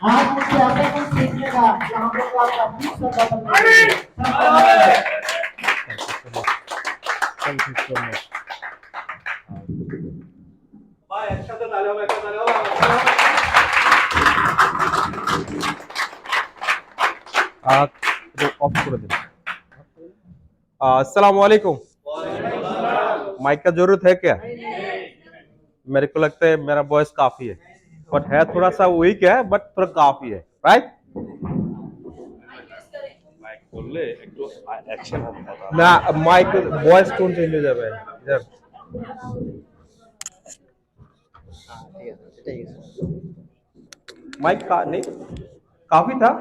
आज मुझे ऐसा कुछ सीखिएगा जहाँ पे आपका बीच का बदल Thank you so much. ভাই একসাথে তালে হবে একটা তালে হবে तो ऑफ कर दें। अस्सलाम वालेकुम। माइक का जरूरत है क्या? मेरे को लगता है मेरा वॉइस काफी है, बट है थोड़ा सा वीक है, बट थोड़ा काफी है, राइट? মাইক করলে একটু অ্যাকশন হবে কথা। ना माइक वॉइस टोन चेंज हो जाए इधर। माइक का नहीं काफी था।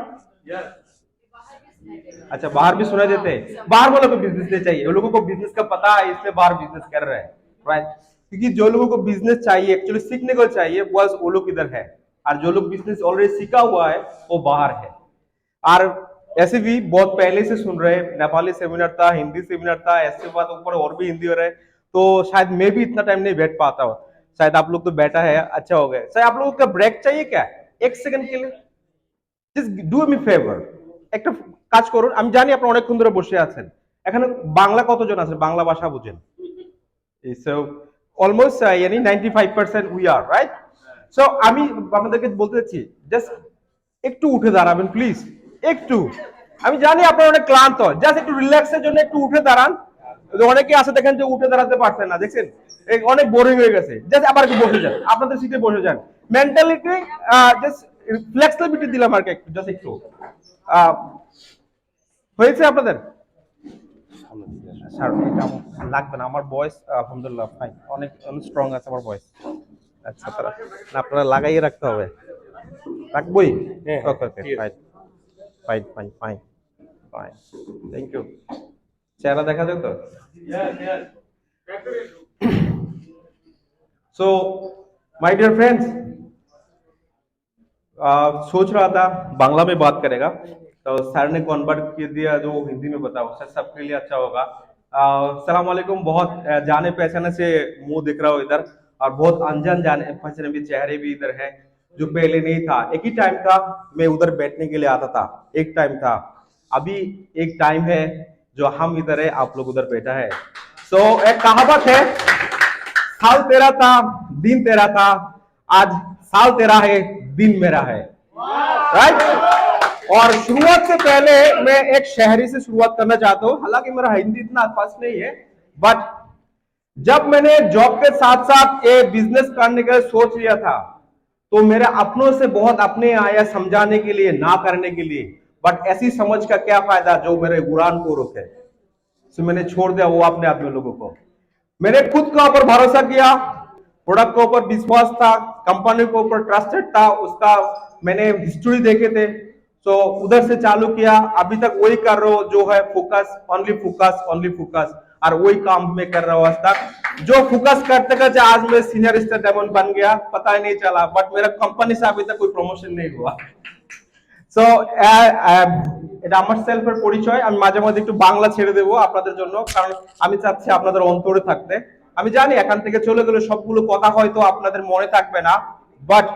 अच्छा, बाहर भी सुना देते हैं। बाहर वालों को बिजनेस नहीं चाहिए, उन लोगों को बिजनेस का पता है, इसलिए बाहर बिजनेस कर रहे हैं, राइट? क्योंकि जो लोगों को बिजनेस चाहिए, एक्चुअली सीखने को चाहिए, बस वो लोग इधर है, और जो लोग बिजनेस ऑलरेडी सीखा हुआ है वो बाहर है। और ऐसे भी बहुत पहले से सुन रहे हैं, नेपाली सेमिनार था, हिंदी सेमिनार था, ऐसे बात ऊपर और भी हिंदी हो रहा है, तो शायद मैं भी इतना टाइम नहीं बैठ पाता हूँ। शायद आप लोग तो बैठा है, अच्छा हो गया। शायद आप लोगों का ब्रेक चाहिए क्या, एक सेकंड के लिए? জাস্ট ডু মি ফেভার, একটা কাজ করুন। আমি জানি আপনারা অনেকক্ষণ ধরে বসে আছেন, এখানে বাংলা কতজন আছেন, বাংলা ভাষা বুঝেন? So almost 95% we are right. So আমি আপনাদেরকে বলতে চাচ্ছি, জাস্ট একটু উঠে দাঁড়াবেন প্লিজ, একটু। আমি জানি আপনারা অনেক ক্লান্ত, জাস্ট একটু রিল্যাক্সের জন্য একটু উঠে দাঁড়ান। অনেকে আছে দেখেন যে উঠে দাঁড়াতে পারছেন না, দেখছেন অনেক বোরিং হয়ে গেছে, জাস্ট আবার একটু বসে যান, আপনাদের সিটে বসে যান। মেন্টালিটি জাস্ট ফ্লেক্সিবিলিটি দিলাম আর কি, একটু জাস্ট একটু হয়েছে আপনাদের? স্যার এটা লাগবে না, আমার ভয়েস আলহামদুলিল্লাহ ফাইন, অনেক অনেক স্ট্রং আছে আমার ভয়েস। আচ্ছা, তারা আপনারা লাগাইয়ে রাখতে হবে, রাখবই? Okay okay, fine fine fine fine fine, thank you. চেহারা দেখা যায় তো? सो माय डियर फ्रेंड्स, सोच रहा था बांग्ला में बात करेगा, तो सर ने कन्वर्ट कर दिया, जो हिंदी में बताओ सर, सबके लिए अच्छा होगा। सलाम वालेकुम। बहुत जाने पहचाने से मुंह दिख रहा हो इधर, और बहुत अनजान जाने पहचाने भी चेहरे भी इधर है, जो पहले नहीं था। एक ही टाइम था मैं उधर बैठने के लिए आता था, एक टाइम था। अभी एक टाइम है जो हम इधर है, आप लोग उधर बैठा है। सो एक कहावत है, साल तेरा था दिन तेरा था, आज साल तेरा है दिन मेरा है, राइट? और शुरुआत से पहले मैं एक शहरी से शुरुआत करना चाहता हूं, हालांकि मेरा हिंदी इतना फास्ट नहीं है, बट जब मैंने जॉब के साथ साथ ये बिजनेस करने का सोच लिया था, तो मेरे अपनों से बहुत अपने आया समझाने के लिए, ना करने के लिए, बट ऐसी समझ का क्या फायदा जो मेरे उड़ान को रोके। तो मैंने छोड़ दिया वो अपने आप में लोगों को। मैंने खुद के ऊपर भरोसा किया, प्रोडक्ट के ऊपर विश्वास था, कंपनी के ऊपर ट्रस्टेड था, उसका मैंने हिस्ट्री देखे थे, तो उधर से चालू किया। अभी तक वही कर रहा हूँ, जो है focus, only focus, only focus, और वही काम मैं कर रहा हूँ आज तक। जो फोकस करते करते आज मैं सीनियर स्टार डायमंड बन गया, पता ही नहीं चला, बट मेरा कंपनी से अभी तक कोई प्रमोशन नहीं हुआ। সো এটা আমার সেলফের পরিচয়। আমি মাঝে মাঝে একটু বাংলা ছেড়ে দেবো আপনাদের জন্য, কারণ আমি চাচ্ছি আপনাদের অন্তরে থাকতে। আমি জানি এখান থেকে চলে গেলে সবগুলো কথা হয়তো আপনাদের মনে থাকবে না, बट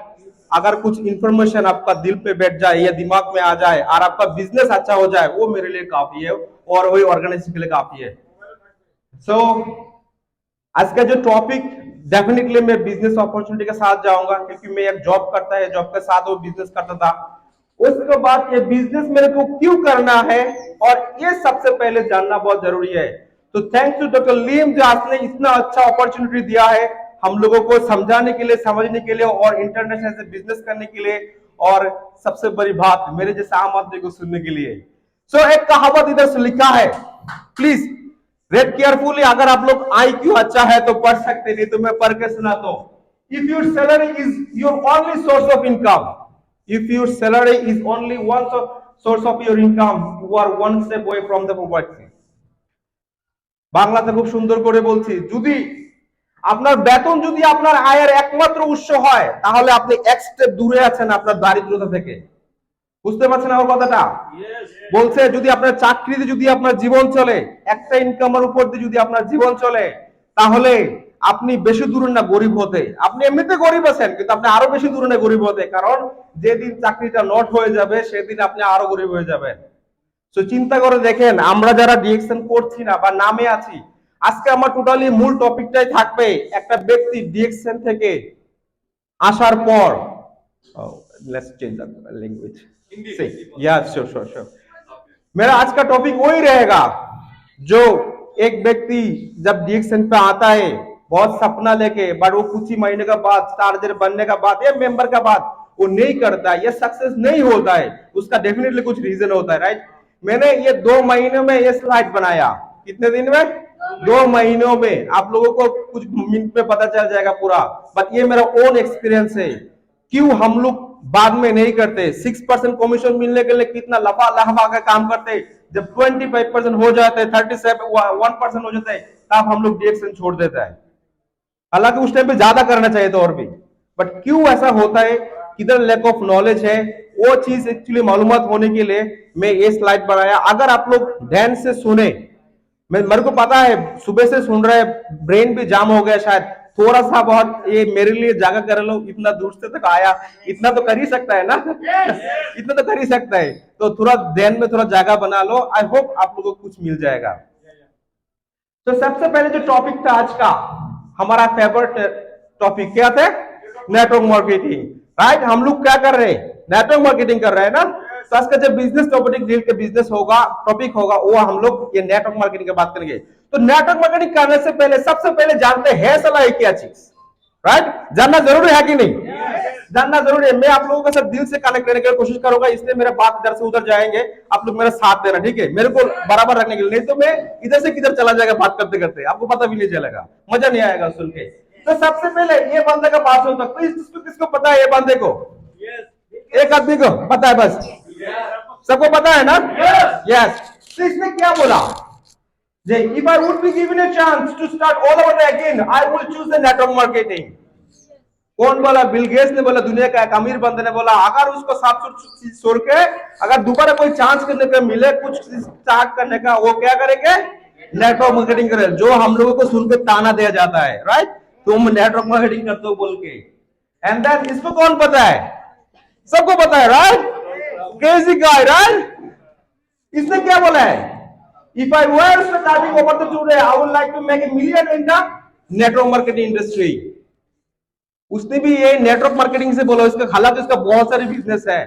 अगर कुछ इंफॉर्मेशन आपका दिल पे बैठ जाए या दिमाग में आ जाए और आपका बिजनेस अच्छा हो जाए, वो मेरे लिए काफी है, और वही ऑर्गेनाइजेशन के लिए काफी है। सो आज का जो टॉपिक, डेफिनेटली मैं बिजनेस अपॉर्चुनिटी के साथ जाऊंगा, क्योंकि मैं एक जॉब करता है, जॉब के साथ वो बिजनेस करता था। उसके बाद ये बिजनेस मेरे को क्यों करना है, और ये सबसे पहले जानना बहुत जरूरी है। तो थैंक्स टू डॉक्टर लीम, जो आपने इतना अच्छा अपॉर्चुनिटी दिया है हम लोगों को समझाने के लिए, समझने के लिए, और इंटरनेशनल से बिजनेस करने के लिए, और सबसे बड़ी बात मेरे जैसे आम आदमी को सुनने के लिए। सो एक कहावत इधर से लिखा है, प्लीज रेड केयरफुली। अगर आप लोग IQ अच्छा है तो पढ़ सकते, नहीं तो मैं पढ़ के सुनाता हूं। If your salary is your only source of income, if your salary is only one source of your income, you are one step away from the poverty। বাংলাতে খুব সুন্দর করে বলছি, যদি আপনার বেতন যদি আপনার আয়ের একমাত্র উৎস হয়, তাহলে আপনি এক স্টেপ দূরে আছেন আপনার দারিদ্রতা থেকে। বুঝতে পারছেন আমার কথাটা? বলছে যদি আপনার চাকরিতে যদি আপনার জীবন চলে, একটা ইনকামের উপর দিয়ে যদি আপনার জীবন চলে, তাহলে আপনি বেশি দূরে না গরিব হতে, আপনি এমনিতে গরিব আছেন কিন্তু আপনি আরো বেশি দূরে না গরিব হতে, কারণ যেদিন চাকরিটা নট হয়ে যাবে সেদিন আপনি আরো গরিব হয়ে যাবেন। তো চিন্তা করে দেখেন আমরা যারা ডিএকশন করছি না বা নামে আছি, আজকে আমার টোটালি মূল টপিকটাই থাকবে একটা ব্যক্তি ডিএকশন থেকে আসার পর, लेट्स चेंज द लैंग्वेज, या श्योर श्योर श्योर, मेरा आज का टॉपिक वही रहेगा जो एक व्यक्ति जब डिएक्शन पे आता है बहुत सपना लेके, बट वो कुछ ही महीने का बाद चार्जर बनने का बाद या मेंबर का बाद वो नहीं करता है, ये सक्सेस नहीं होता है, उसका डेफिनेटली कुछ रीजन होता है, राइट। मैंने ये 2 महीनों में ये स्लाइड बनाया, कितने दिन में? 2 महीनों में। आप लोगों को कुछ मिनट में पता चल जाएगा पूरा, बट ये मेरा ओन एक्सपीरियंस है। क्यों हम लोग बाद में नहीं करते? 6% कमीशन मिलने के लिए कितना लफा लहफा का काम करते, जब 25% हो जाते हैं, 1% हो जाता है, तब हम लोग डिएक्शन छोड़ देता है। हालांकि उस टाइम पे ज्यादा करना चाहिए था और भी, बट क्यों ऐसा होता है? किधर लैक ऑफ नॉलेज है, वो चीज एक्चुअली मालूमात होने के लिए मैं ये स्लाइड बनाया। अगर आप लोग ध्यान से सुने, मेरे को पता है सुबह से सुन रहे, ब्रेन भी जाम हो गया शायद, थोड़ा सा बहुत ये मेरे लिए जागा कर लो, इतना दूर से तक आया, इतना तो कर ही सकता है ना? इतना तो कर ही सकता है, तो थोड़ा ध्यान में थोड़ा जागा बना लो। आई होप आप लोगों को कुछ मिल जाएगा। तो सबसे पहले जो टॉपिक था आज का, हमारा फेवरेट टॉपिक क्या था? Network marketing, right. हम लोग क्या कर रहे हैं? नेटवर्क मार्केटिंग कर रहे हैं ना। तो आज का जब बिजनेस टॉपिक डील के बिजनेस होगा, टॉपिक होगा, वो हम लोग ये नेटवर्क मार्केटिंग की बात करेंगे। तो नेटवर्क मार्केटिंग करने से पहले सबसे पहले जानते हैं सलाह क्या चीज, राइट। जानना जरूरी है कि नहीं? जानना जरूरी है। मैं आप लोगों के साथ दिल से कनेक्ट करने की कोशिश करूंगा, इसलिए मेरा बात इधर से उधर जाएंगे, आप लोग मेरा साथ देना, ठीक है? मेरे को बराबर रखने के लिए, नहीं तो मैं इधर से किधर चला जाएगा बात करते करते, आपको पता भी नहीं चलेगा, मजा नहीं आएगा सुन के। तो सबसे पहले ये बंदे का बात होता है, किसको पता है? ये बंदे को, एक आदमी को पता है, बस सबको पता है ना? यस। तो इसने क्या बोला? If I would be given a chance to start all over again, I will choose the network marketing. कौन बोला? बिल गेट्स ने बोला, दुनिया का एक अमीर बंदे ने बोला, अगर उसको सब चीज छोड़ के अगर दोबारा कोई चांस करने का मिले, कुछ स्टार्ट करने का, वो क्या करेंगे? नेटवर्क मार्केटिंग करें। जो हम लोगों को सुन के ताना दिया जाता है, राइट, तुम नेटवर्क मार्केटिंग करते हो बोल के। एंड देन इसको कौन पता है? सबको पता है, राइट। Crazy guy, right. इसने क्या बोला है? If I were starting over today, I would like to make $1 million in the network marketing industry. उसने भी ये नेटवर्क मार्केटिंग से बोला, इसका हालांकि इसका बहुत सारे बिजनेस है,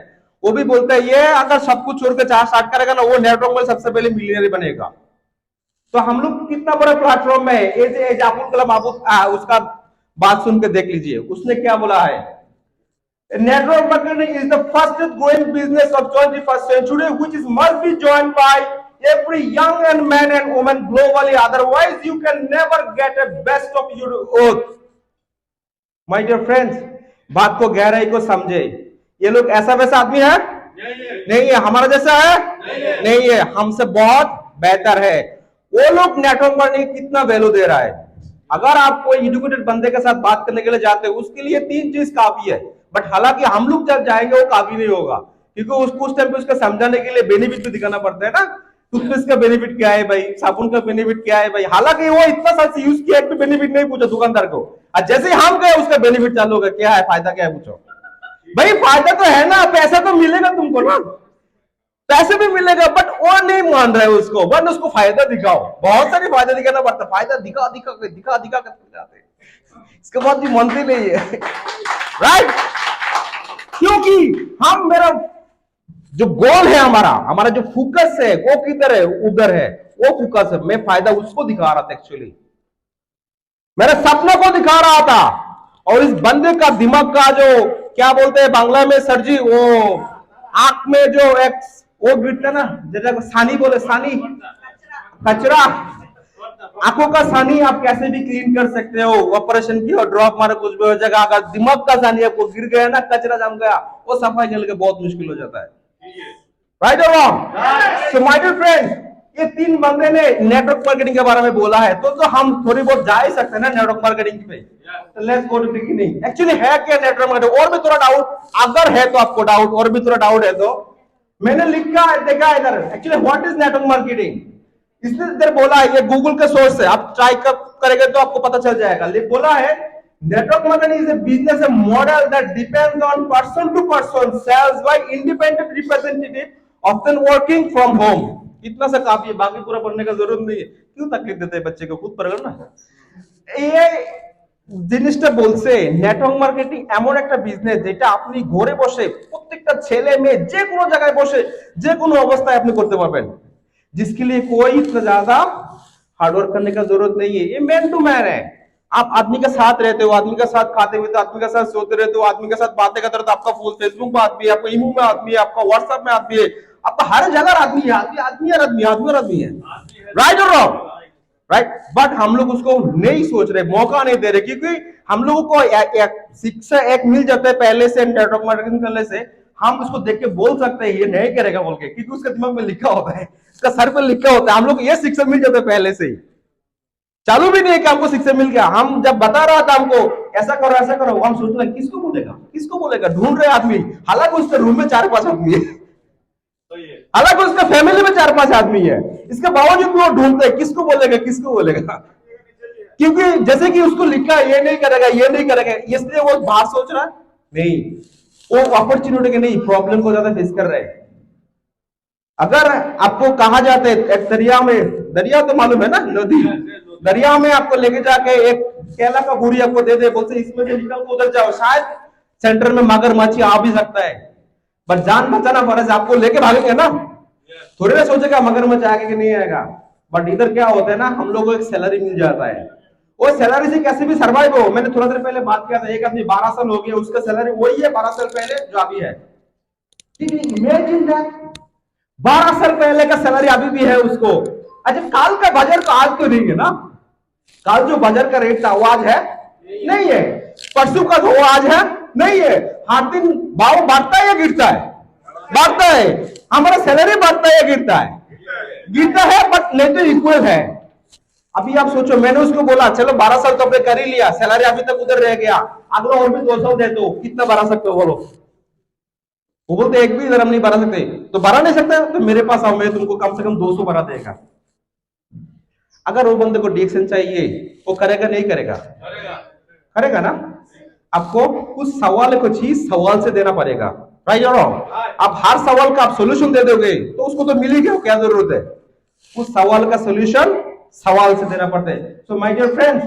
वो भी बोलता है ये अगर सब कुछ छोड़ के स्टार्ट करेगा ना, वो नेटवर्क में सबसे पहले मिलियनर बनेगा। तो हम लोग कितना बड़ा प्लेटफॉर्म में है। अब्दुल कलाम उसका बात सुन के देख लीजिए, उसने क्या बोला है? Network marketing is the fastest growing business of 21st century, which is must be joined by every young and man and woman globally, otherwise you can never get a best of your oath. My dear friends, बात को गहराई को समझे। ये लोग ऐसा वैसा आदमी है? नहीं है। हमारा जैसा है? नहीं है। हमसे बहुत बेहतर है। वो लोग नेटवर्क मार्केटिंग कितना वैल्यू दे रहा है। अगर आप कोई एजुकेटेड बंदे के साथ बात करने के लिए जाते हो, उसके लिए 3 चीज काफी है, बट हालांकि हम लोग जब जाएंगे वो काफी नहीं होगा, क्योंकि उसको उस टाइम पे उसको समझाने के लिए बेनिफिट भी दिखाना पड़ता है ना। टूथपेस्ट का बेनिफिट क्या है भाई, साबुन का बेनिफिट क्या है भाई। हालांकि वो इतना सा यूज किया, एक भी बेनिफिट नहीं पूछा दुकानदार को, और जैसे ही हम गए उसका बेनिफिट चालू हो गया, क्या है फायदा, क्या है पूछो भाई। फायदा तो है ना, पैसा तो मिलेगा तुमको ना, पैसे भी मिलेगा, बट वो नहीं मान रहे उसको, बट उसको फायदा दिखाओ। बहुत सारे फायदा दिखाना पड़ता, फायदा दिखा करते जाते, इसके बाद भी मानते नहीं है, राइट। क्योंकि हम, मेरा जो गोल है, हमारा जो फोकस है वो किधर है? उधर है, वो फोकस है। मैं फायदा उसको दिखा रहा था, एक्चुअली मेरे सपनों को दिखा रहा था। और इस बंदे का दिमाग का जो क्या बोलते हैं बांग्ला में सर जी, वो आंख में जो एक वो गिरता ना, जैसे सानी बोले, सानी कचरा, आंखों का सानी आप कैसे भी क्लीन कर सकते हो, ऑपरेशन की और ड्रॉप मारे कुछ भी हो जाएगा। अगर दिमाग का सानी आपको गिर गया ना, कचरा जम गया, वो सफाई करने के बहुत मुश्किल हो जाता है, राइट और wrong. So my dear friends, ये 3 बंदे ने नेटवर्क मार्केटिंग के बारे में बोला है, तो हम थोड़ी बहुत जा ही सकते हैं ना नेटवर्क मार्केटिंग पे। तो let's go to beginning. Actually है क्या नेटवर्क मार्केटिंग? और भी थोड़ा डाउट अगर है तो आपको डाउट, और भी थोड़ा डाउट है तो मैंने लिखा है, देखा इधर। Actually what is network marketing? इसने इधर बोला है, ये गूगल का सोर्स है, आप ट्राई करेंगे तो आपको पता चल जाएगा। लेकिन बोला है network marketing is a business a model that depends on person to person sales by independent representative often working from home. इतना सा काफी है, बाकी पूरा पढ़ने का जरूरत नहीं है। क्यों तकलीफ देते हैं बच्चे को, खुद पढ़ ना। ये জিনিসটা বলছে নেটওয়ার্ক মার্কেটিং এমন একটা বিজনেস যেটা আপনি ঘরে বসে প্রত্যেকটা ছেলে মেয়ে যে কোনো জায়গায় বসে যে কোনো অবস্থায় আপনি করতে পারবেন, जिसके लिए कोई इतना ज्यादा हार्डवर्क करने का जरूरत नहीं है। ये मैन टू मैन है। आप आदमी के साथ रहते हो, आदमी के साथ खाते हुए तो आदमी के साथ सोते रहते हो, आदमी के साथ बातें करते रहते हो, आपका फेसबुक में आदमी है, आपका ईमो में आदमी है, आपका व्हाट्सएप में आदमी है, आपका हर जगह आदमी है, आदमी और आदमी, आदमी और आदमी है। राइट और रॉन्ग? राइट। बट हम लोग उसको नहीं सोच रहे, मौका नहीं दे रहे, क्योंकि हम लोगों को एक शिक्षा एक मिल जाता है पहले से नेटवर्क मार्केटिंग करने से। हम उसको देख के बोल सकते हैं ये नहीं करेगा बोल के, क्योंकि उसके दिमाग में लिखा होता है, उसका सर पर लिखा होता है। हम लोग ये शिक्षा मिल जाता है पहले से ही, चालू भी नहीं है कि हमको शिक्षा मिल गया। हम जब बता रहा था हमको ऐसा करो, हम सोच रहे किसको बोलेगा, किसको बोलेगा, ढूंढ रहे आदमी। हालांकि उसके रूम में 4-5 आदमी है, हालांकि उसका फैमिली में 4-5 आदमी है, इसके बावजूद भी वो ढूंढते हैं किसको बोलेगा, किसको बोलेगा। क्योंकि जैसे कि उसको लिखा ये नहीं करेगा, ये नहीं करेगा, इसलिए वो बात सोच रहा नहीं, वो अपॉर्चुनिटी के नहीं, प्रॉब्लम को ज्यादा फेस कर रहे हैं। अगर आपको कहा जाता है एक दरिया में, दरिया तो मालूम है ना, नदी, दरिया में आपको लेके जाके एक केला का गुड़ी आपको दे दे, बोलते इसमें से निकल को उधर जाओ, शायद सेंटर में मगरमच्छ आ भी सकता है, बट जान बचाना फर्ज, आपको लेके भागेंगे ना, थोड़ी ना सोचेगा मगरमच्छ आएगा कि नहीं आएगा। बट इधर क्या होता है ना, हम लोगों को एक सैलरी मिल जाता है, वो सैलरी से कैसे भी सर्वाइव हो। मैंने थोड़ा देर पहले बात किया था, एक आदमी 12 साल हो गया, उसका सैलरी वही है 12 साल पहले जो अभी है। इमेजिन दैट, 12 साल पहले का सैलरी अभी भी है उसको। अच्छा, काल का बाजार तो आज तो नहीं है ना, काल जो बाजार का रेट था वो आज है नहीं है, परसों का वो आज है नहीं है। हर दिन भाव बढ़ता है या गिरता है? बढ़ता है। हमारा सैलरी बढ़ता है या गिरता है? गिरता है, बट नहीं तो इक्वल है। अभी आप सोचो, मैंने उसको बोला चलो 12 साल तो आपने कर ही लिया, सैलरी अभी तक उधर रह गया, अगला और भी 200 दे दो, कितना बढ़ा सकते हो बोलो? वो बोलते एक भी इधर हम नहीं बढ़ा सकते, तो बढ़ा नहीं सकते तो मेरे पास आओ, मैं तुमको कम से कम 200 बढ़ा देगा। अगर वो बंदे को डिएक्शन चाहिए, वो करेगा नहीं करेगा? करेगा ना। आपको उस सवाल को चीज सवाल से देना पड़ेगा, राइट और रॉन्ग? आप हर सवाल का आप सोल्यूशन दे दोगे तो उसको तो मिल ही गया, क्या जरूरत है? उस सवाल का सोल्यूशन सवाल से देना पड़ता है। So my dear friends,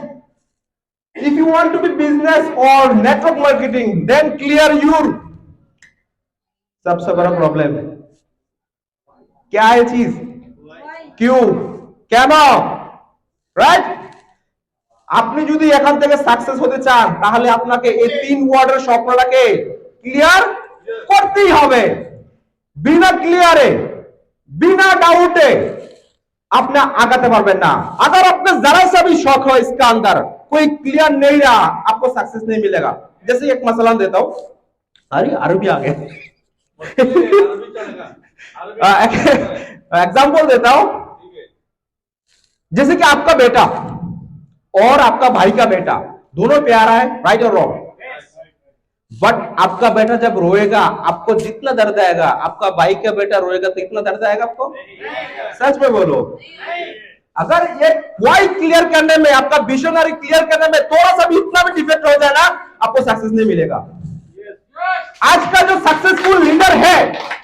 if you want to be business और network marketing, then clear your सबसे बड़ा प्रॉब्लम है क्या है चीज, क्यों, কেন, রাইট? আপনি যদি এখান থেকে সাকসেস হতে চান তাহলে আপনাকে এই 3 ওয়ার্ডের স্বপ্নটাকে ক্লিয়ার করতেই হবে। বিনা ক্লিয়ারে, बिना डाउटे अपना आगाते पारबेन ना। अगर आपका जरा सा भी शौक हो इसका अंदर, कोई क्लियर नहीं रहा, आपको सक्सेस नहीं मिलेगा। जैसे एक मसला देता हूं, अरे अरबी आ गए, एग्जाम्पल देता हूं, जैसे कि आपका बेटा और आपका भाई का बेटा दोनों प्यारा है, राइट और रॉन्ग? बट आपका बेटा जब रोएगा आपको जितना दर्द आएगा, आपका भाई का बेटा रोएगा तो इतना दर्द आएगा आपको? सच में बोलो। अगर ये वाई क्लियर करने में, आपका विजनरी क्लियर करने में थोड़ा सा भी इतना भी डिफेक्ट हो जाए ना, आपको सक्सेस नहीं मिलेगा। आज का जो सक्सेसफुल लीडर है,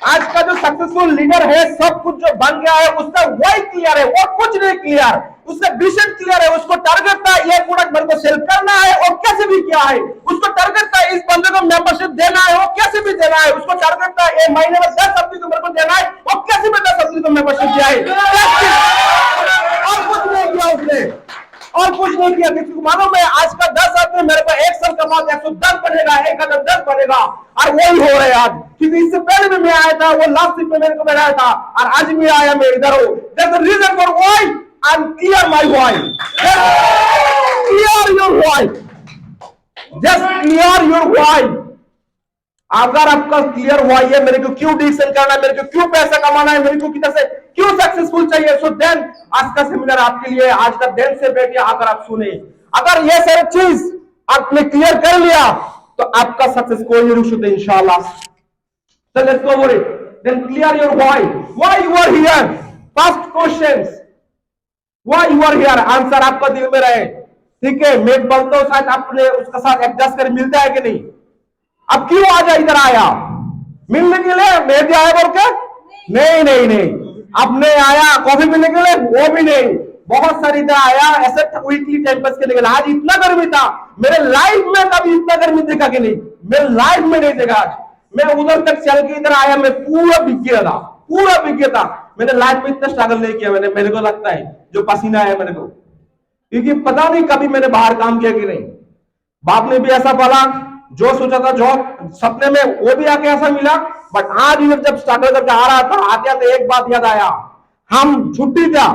आज का जो सक्सेसफुल लीडर है, सब कुछ जो बन गया है उसका वाई क्लियर है, और कुछ नहीं क्लियर, उसका विजन क्लियर है, उसको टारगेट था ये प्रोडक्ट मेरे को सेल करना है और कैसे भी क्या है, उसको टारगेट था इस बंदे को मेंबरशिप देना है और कैसे भी देना है, उसको टारगेट था ये महीने में 10 आदमी को मेरे को देना है और कैसे भी 10 आदमी को मेंबरशिप दिया है, और कुछ नहीं किया उसने, और कुछ नहीं किया। किसी को मालूम है आज का 10 आदमी मेरे को 1 साल का बाद 110 बनेगा, 1010 बनेगा, और वही हो रहा है आज। क्योंकि इससे पहले भी मैं आया था, वो लास्ट वीक में मेरे को बनाया था, और आज भी आया, मैं इधर हूं। There's a reason for why I'm clear my why. Clear your why. Just clear your why. अगर आपका क्लियर वाई है, मेरे को क्यों डिसीजन करना है, मेरे को क्यों पैसा कमाना है, मेरे को किधर से क्यों सक्सेसफुल चाहिए, सो देन आज का सेमिनार आपके लिए, आज का दिन से बैठिए, अगर आप सुने, अगर ये सारी चीज आपने क्लियर कर लिया तो आपका सक्सेस कोई नहीं रुक सकता इंशाल्लाह। So let's go for it. Then clear your why. Why you are here? First questions. Why you are here, answer आपका दिल में रहे। ठीक है, मेट बनते हो शायद आपने उसका साथ एडजस्ट कर मिलता है कि नहीं? अब क्यों आज इधर आया? मिलने के लिए? मेहदी आया बोल के? नहीं नहीं नहीं, अब नहीं आया कॉफी पीने के लिए, वो भी नहीं। बहुत सारी इधर आया ऐसे वीकली टाइम पास के लिए। आज इतना गर्मी था, मेरे लाइफ में कभी इतना गर्मी देखा कि नहीं, मेरे लाइफ में नहीं देखा। आज मैं उधर तक चल के इधर आया, मैं पूरा भीग गया था, पूरा भीग गया था। मैंने लाइफ में इतना स्ट्रगल नहीं किया मैंने, मेरे को लगता है जो पसीना आया मेरे को, क्योंकि पता नहीं कभी मैंने बाहर काम किया कि नहीं। बाप ने भी ऐसा बोला, जो सोचा था जॉब सपने में वो भी आके ऐसा मिला। बट आज इधर जब स्ट्रगल करके आ रहा था, आते आते एक बात याद आया, हम छुट्टी था,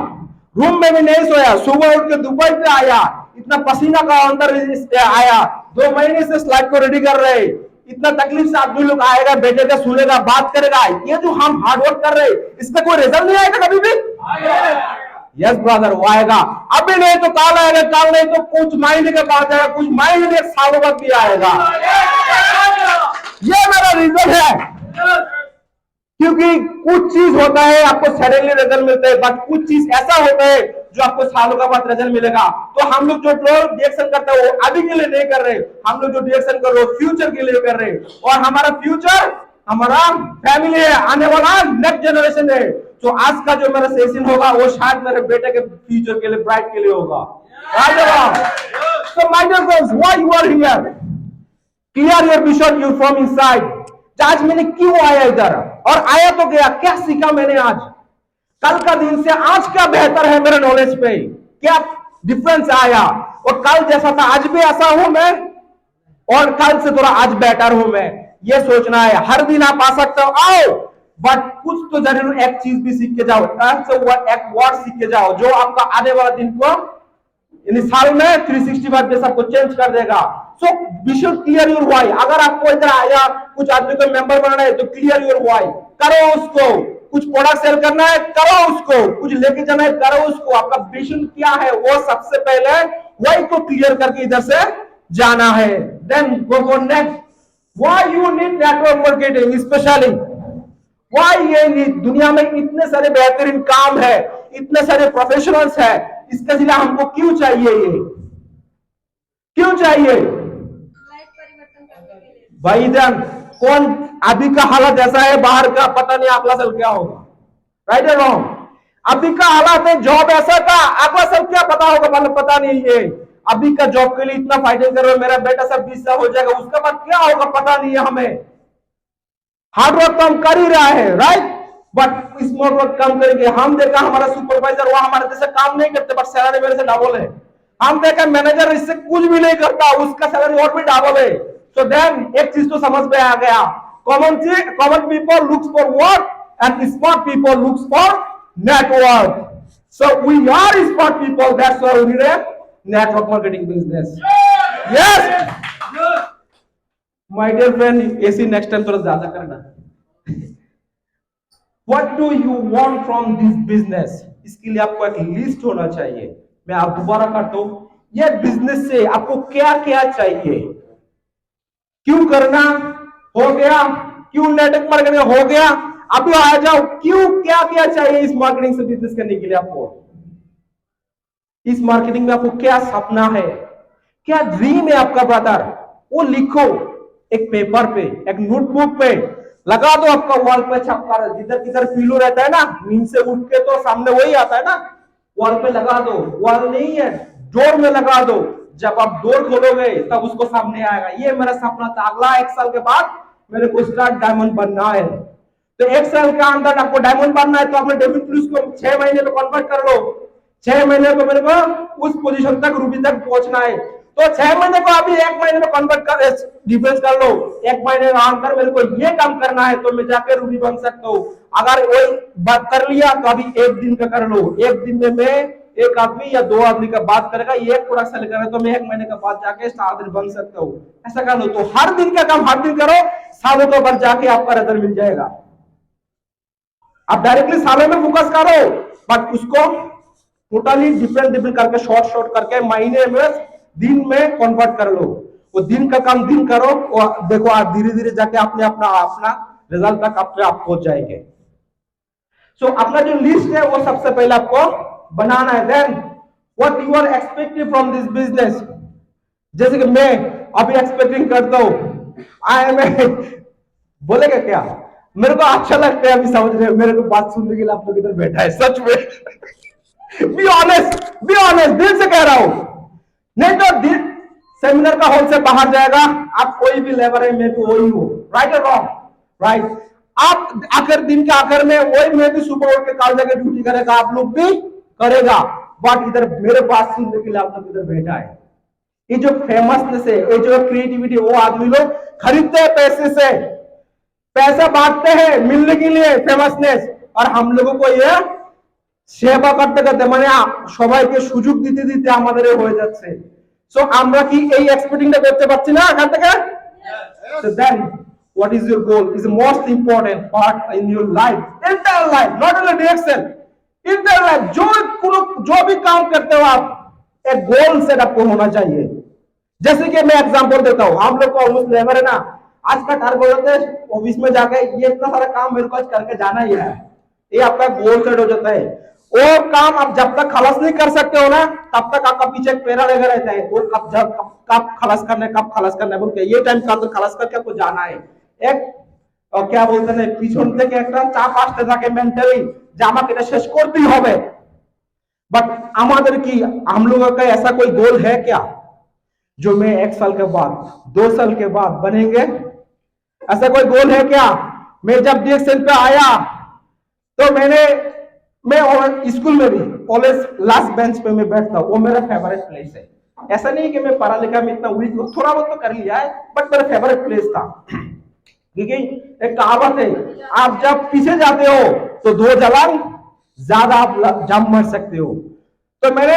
रूम में भी नहीं सोया, सुबह उठ के दुबई पे आया, इतना पसीना का अंदर आया, 2 महीने से स्लाइड को रेडी कर रहे, इतना तकलीफ से आदमी लोग आएगा, बैठेगा, सुनेगा, बात करेगा। ये जो हम हार्डवर्क कर रहे, इसका कोई रिजल्ट नहीं आएगा कभी भी? यस ब्रदर, वो आएगा। अभी नहीं तो कल आएगा, कल नहीं तो कुछ महीने के बाद आएगा, कुछ महीने एक सालों बाद भी आएगा। ये मेरा रीजन है, क्योंकि कुछ चीज होता है आपको सडनली रिजल्ट मिलता है, बट कुछ चीज ऐसा होता है जो आपको सालों का बाद रिजल्ट मिलेगा। तो हम लोग जो रिएक्शन करते हैं वो अभी के लिए नहीं कर रहे, हम लोग जो रिएक्शन कर रहे हो फ्यूचर के लिए कर रहे हैं। और हमारा फ्यूचर हमारा फैमिली है, आने वाला नेक्स्ट जनरेशन है। तो आज का जो मेरा सेशन होगा वो शायद मेरे बेटे के फ्यूचर के लिए, ब्राइट के लिए होगा। So my dear friends, why you are here? Clear your vision, you from inside. आज मैंने क्यों आया इधर, और आया तो गया, क्या सीखा मैंने आज? कल का दिन से आज क्या बेहतर है मेरे नॉलेज पे, क्या डिफरेंस आया? और कल जैसा था आज भी ऐसा हूं मैं, और कल से थोड़ा आज बेटर हूं मैं, ये सोचना है। हर दिन आप आ सकते हो, आओ, बट कुछ तो जरूर एक चीज भी सीख के जाओ, एक वर्ड सीख के जाओ जो आपका आने वाला दिन को साल में 365 डेज आपको चेंज कर देगा। So we should clear your why. अगर आपको इधर आया कुछ आदमी को मेंबर बनाना है तो क्लियर योर व्हाई, करो उसको। कुछ प्रोडक्ट सेल करना है, करो उसको। कुछ लेके जाना है, करो उसको। आपका विजन क्या है वो सबसे पहले व्हाई को क्लियर करके इधर से जाना है, then go for next. Why you need network marketing specially, why ये दुनिया में इतने सारे बेहतरीन काम है, इतने सारे प्रोफेशनल्स है, इसके लिए हमको क्यों चाहिए? ये क्यों चाहिए भाईजान? कौन अभी का हालत ऐसा है, बाहर का पता नहीं अगला साल क्या होगा, राइट और रॉन्ग? अभी का हालत है, जॉब ऐसा था, अगला साल क्या पता होगा, मतलब पता नहीं है। अभी का जॉब के लिए इतना फाइटिंग कर रहे हो, मेरा बेटा सब 20 साल हो जाएगा, उसके बाद क्या होगा पता नहीं है हमें। हार्डवर्क तो हम कर ही रहा है, राइट, बट स्मार्ट वर्क कम करेंगे। हम देखा हमारा सुपरवाइजर वो हमारे जैसे काम नहीं करते, बट सैलरी मेरे से डबल है। हम देखा मैनेजर इससे कुछ भी नहीं करता, उसका सैलरी और भी डबल है। सो देन एक चीज तो समझ में आ गया, common people looks for work and smart people looks for network. So we are smart people, that's why we need a network marketing business. Yes my dear friend, ऐसी next time थोड़ा ज्यादा करना। What do you want from this business? इसके लिए आपको एक list होना चाहिए। मैं आप दोबारा करता हूं, ये बिजनेस से आपको क्या क्या चाहिए, क्यों करना हो गया, क्यों नेटवर्क मार्केटिंग हो गया, अभी आ जाओ क्यों, क्या क्या चाहिए इस मार्केटिंग से बिजनेस करने के लिए। आपको इस मार्केटिंग में आपको क्या सपना है, क्या ड्रीम है आपका ब्रदर, वो लिखो एक पेपर पे, एक नोटबुक पे लगा दो, आपका वॉल पे छपका रहा, जिधर किधर पीलो रहता है ना, नींद से उठ के तो सामने वही आता है ना, वॉल पे लगा दो। वॉल नहीं है, डोर में लगा दो, जब आप डोर खोलोगे तब उसको सामने आएगा। ये मेरा सपना था, अगला 1 साल के बाद मेरे को स्टार डायमंड बनना है। तो 1 साल के अंदर आपको डायमंड बनना है तो आपने डेबिट उसको 6 महीने में कन्वर्ट कर लो। 6 महीने को मेरे को उस पोजीशन तक, रूबी तक पहुंचना है। तो 6 महीने को अभी 1 महीने में कन्वर्ट कर, डिफरेंस कर लो। 1 महीने के अंदर मेरे को ये काम करना है तो मैं जाकर रूबी बन सकता हूँ। अगर वही बात कर लिया तो अभी 1 दिन का कर लो। 1 दिन में मैं एक आदमी या 2 आदमी का बात करेगा, ये एक प्रोडक्ट सेल करेगा तो मैं 1 महीने का बाद जाके स्टार बन सकता हूँ। ऐसा कर लो। तो हर दिन का काम हर दिन करो, सालों के बाद जाके आपका रिजल्ट मिल जाएगा। आप डायरेक्टली सालों में फोकस करो, बट उसको टोटली डिफरेंट करके, शॉर्ट करके महीने में, दिन में कन्वर्ट कर लो। वो दिन का काम दिन करो और देखो आप धीरे धीरे जाके अपना रिजल्ट तक अपने आप पहुंच जाएंगे। सो अपना जो लिस्ट है वो सबसे पहले आपको बनाना है, then what you are expecting from this business. जैसे कि मैं अभी एक्सपेक्टिंग करता हूँ, आई एम बोलेगा क्या, मेरे को अच्छा लगता है, अभी समझ रहे हो, मेरे को बात सुनने के लिए आप लोग इधर बैठा है, सच में बी ऑनेस्ट, दिल से कह रहा हूं। नहीं तो दिल सेमिनार का हॉल से बाहर जाएगा, आप कोई भी लेबर है, मैं भी वही हूं, राइट और रॉन्ग, राइट। आप आखिर दिन के आखिर में वही, मैं भी सुबह उठ के काल जाकर ड्यूटी करेगा, आप लोग भी करेगा, बट इधर मेरे बात सुनने के लिए आप लोग इधर बैठा है। ये जो फेमसनेस है, ये जो क्रिएटिविटी, वो आदमी लोग खरीदते हैं पैसे से, पैसा बांटते हैं मिलने के लिए फेमसनेस, और हम लोगों को ये সেবা করতে করতে মানে সবাইকে সুযোগ দিতে দিতে আমাদের হয়ে যাচ্ছে। সো আমরা কি এই এক্সপেক্টিংটা করতে পারছি না এখান থেকে? So then what is your goal is the most important part in your life, entire life, not only direction, entire life। जो भी काम करते हो आप एक गोल सेट आपको होना चाहिए। जैसे कि मैं एग्जांपल देता हूँ, हम लोग को ऑलमोस्ट लेबर है ना, आज का टारगेट होता है ऑफिस में जाके ये इतना सारा काम मेरे को आज करके जाना ही है, ये आपका गोल सेट हो जाता है। वो काम आप जब तक खलास नहीं कर सकते हो ना, तब तक आपका पीछे एक पैरा लगा रहता है, और अब जब कब खलास करना है, कब खलास करना है बोल के, ये टाइम के अंदर खलास करके आपको जाना है। एक और क्या बोलते हैं, পিছন থেকে একটা চাপ আসতে থাকে মেন্টালি যে আমাকে এটা শেষ করতেই হবে। बट আমাদের কি, हम लोगों का ऐसा कोई गोल है क्या जो मैं 1 साल के बाद, 2 साल के बाद बनेंगे? ऐसा कोई गोल है क्या? मैं जब डीएक्सएल पे आया तो मैं स्कूल में भी कॉलेज लास्ट बेंच पे मैं बैठता हूँ, वो मेरा फेवरेट प्लेस है। ऐसा नहीं कि मैं पढ़ा लिखा में इतना वीक हूँ, थोड़ा बहुत तो कर लिया है, बट मेरा फेवरेट प्लेस था। ठीक है, एक कहावत है, आप जब पीछे जाते हो तो 2 जवान ज्यादा आप जंप मार सकते हो। तो मैंने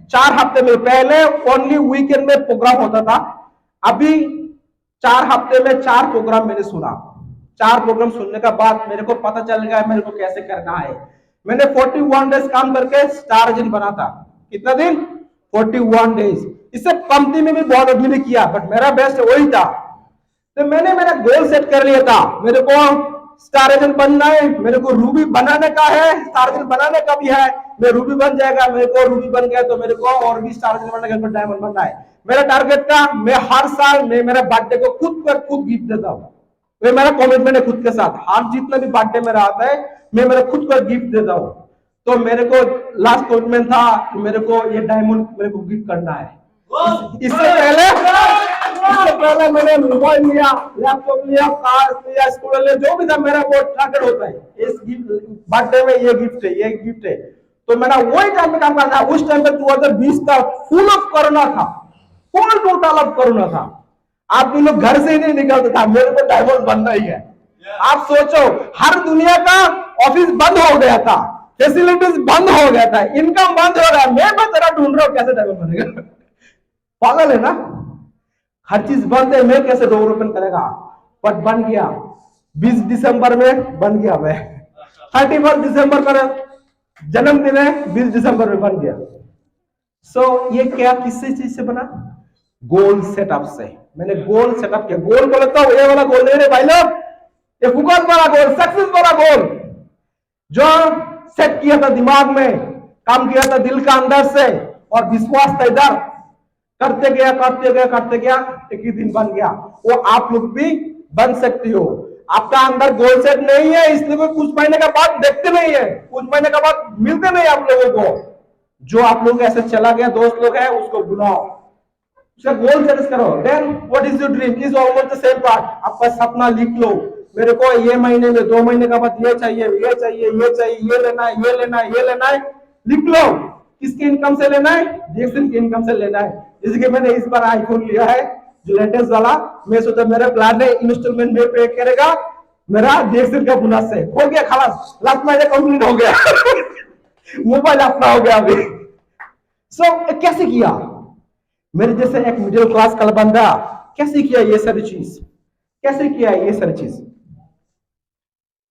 4 हफ्ते में, पहले ओनली वीकेंड में प्रोग्राम होता था, अभी 4 हफ्ते में 4 प्रोग्राम मैंने सुना। 4 प्रोग्राम सुनने के बाद मेरे को पता चल गया मेरे को कैसे करना है। मैंने 41 डेज काम करके स्टार एजेंट बना था। कितना दिन? 41 डेज। इससे कमती में भी बहुत आदमी ने किया, बट मेरा बेस्ट वही था। तो मैंने मेरा गोल सेट कर लिया था, मेरे को स्टार एजेंट बनना है, मेरे को रूबी बनाने का है, स्टार एजेंट बनाने का भी है, मैं रूबी बन जाएगा, मेरे को रूबी बन गया तो मेरे को और भी स्टार एजेंट बनने का, डायमंड बनना है। मेरा टारगेट था, मैं हर साल मैं मेरा बर्थडे को खुद गिफ्ट देता हूँ। ये मेरा कमिटमेंट है खुद के साथ, हर जितना भी बर्थडे मेरा आता है मैं मेरा खुद को गिफ्ट देता हूँ। तो मेरे को लास्ट कमिटमेंट था कि मेरे को ये डायमंड मेरे को गिफ्ट करना है। इससे पहले मैंने मोबाइल लिया, लैपटॉप लिया, कार लिया, स्कूटर लिया, जो भी था मेरा वो टारगेट होता है, इस बर्थडे में ये गिफ्ट है, ये गिफ्ट है। तो मेरा वही टाइम पे काम करना था। उस टाइम पे 2020 का फुल ऑफ कोरोना था, फुल टोटल ऑफ कोरोना था। आप लोग घर से ही नहीं निकलते था, मेरे को डायमंड बनना ही है। आप सोचो, हर दुनिया का ऑफिस बंद हो गया था, फैसिलिटीज बंद हो गया था, इनकम बंद हो रहा है, मैं बेचारा ढूंढ रहा हूँ कैसे डायमंड बनेगा। पागल है ना, हर चीज बंद है, मैं कैसे डोर ओपन करेगा? बट बन गया। 20 दिसंबर में बन गया मैं, 31 दिसंबर का जन्मदिन है, 20 दिसंबर में बन गया। सो ये क्या, किससे चीज से बना? गोल सेटअप से। मैंने गोल सेटअप किया। गोल को लगता है ये वाला गोल नहीं रे भाई लोग, ये फोकस वाला गोल, सक्सेस वाला गोल जो सेट किया था दिमाग में, काम किया था दिल का अंदर से, और विश्वास था इधर, करते गया, एक ही दिन बन गया। वो आप लोग भी बन सकती हो। आपका अंदर गोल सेट नहीं है, इसलिए कोई कुछ महीने का बाद देखते नहीं है, कुछ महीने का बाद मिलते नहीं आप लोगों को। जो आप लोग ऐसे चला गया दोस्त लोग है, उसको बुलाओ, उसका गोल सेट करो। Then what is your dream is almost the same part. आपका सपना लिख लो, मेरे को ये महीने में 2 महीने का बाद ये चाहिए, ये चाहिए, ये चाहिए, ये लेना है, ये लेना है, ये लेना है, लिख लो। किसकी इनकम से लेना है? डीएक्सएल की इनकम से लेना है। जैसे कि मैंने इस बार आईफोन लिया है जो लेटेस्ट वाला, मैं सोचा मेरा प्लान है इंस्टॉलमेंट में पे करेगा, मेरा डीएक्सएल का बोनस से हो गया खलास, लास्ट महीने कंप्लीट हो गया। मोबाइल अपना हो गया अभी। सो कैसे किया? मेरे जैसे एक मिडिल क्लास का बंदा कैसे किया ये सारी चीज? कैसे किया ये सारी चीज?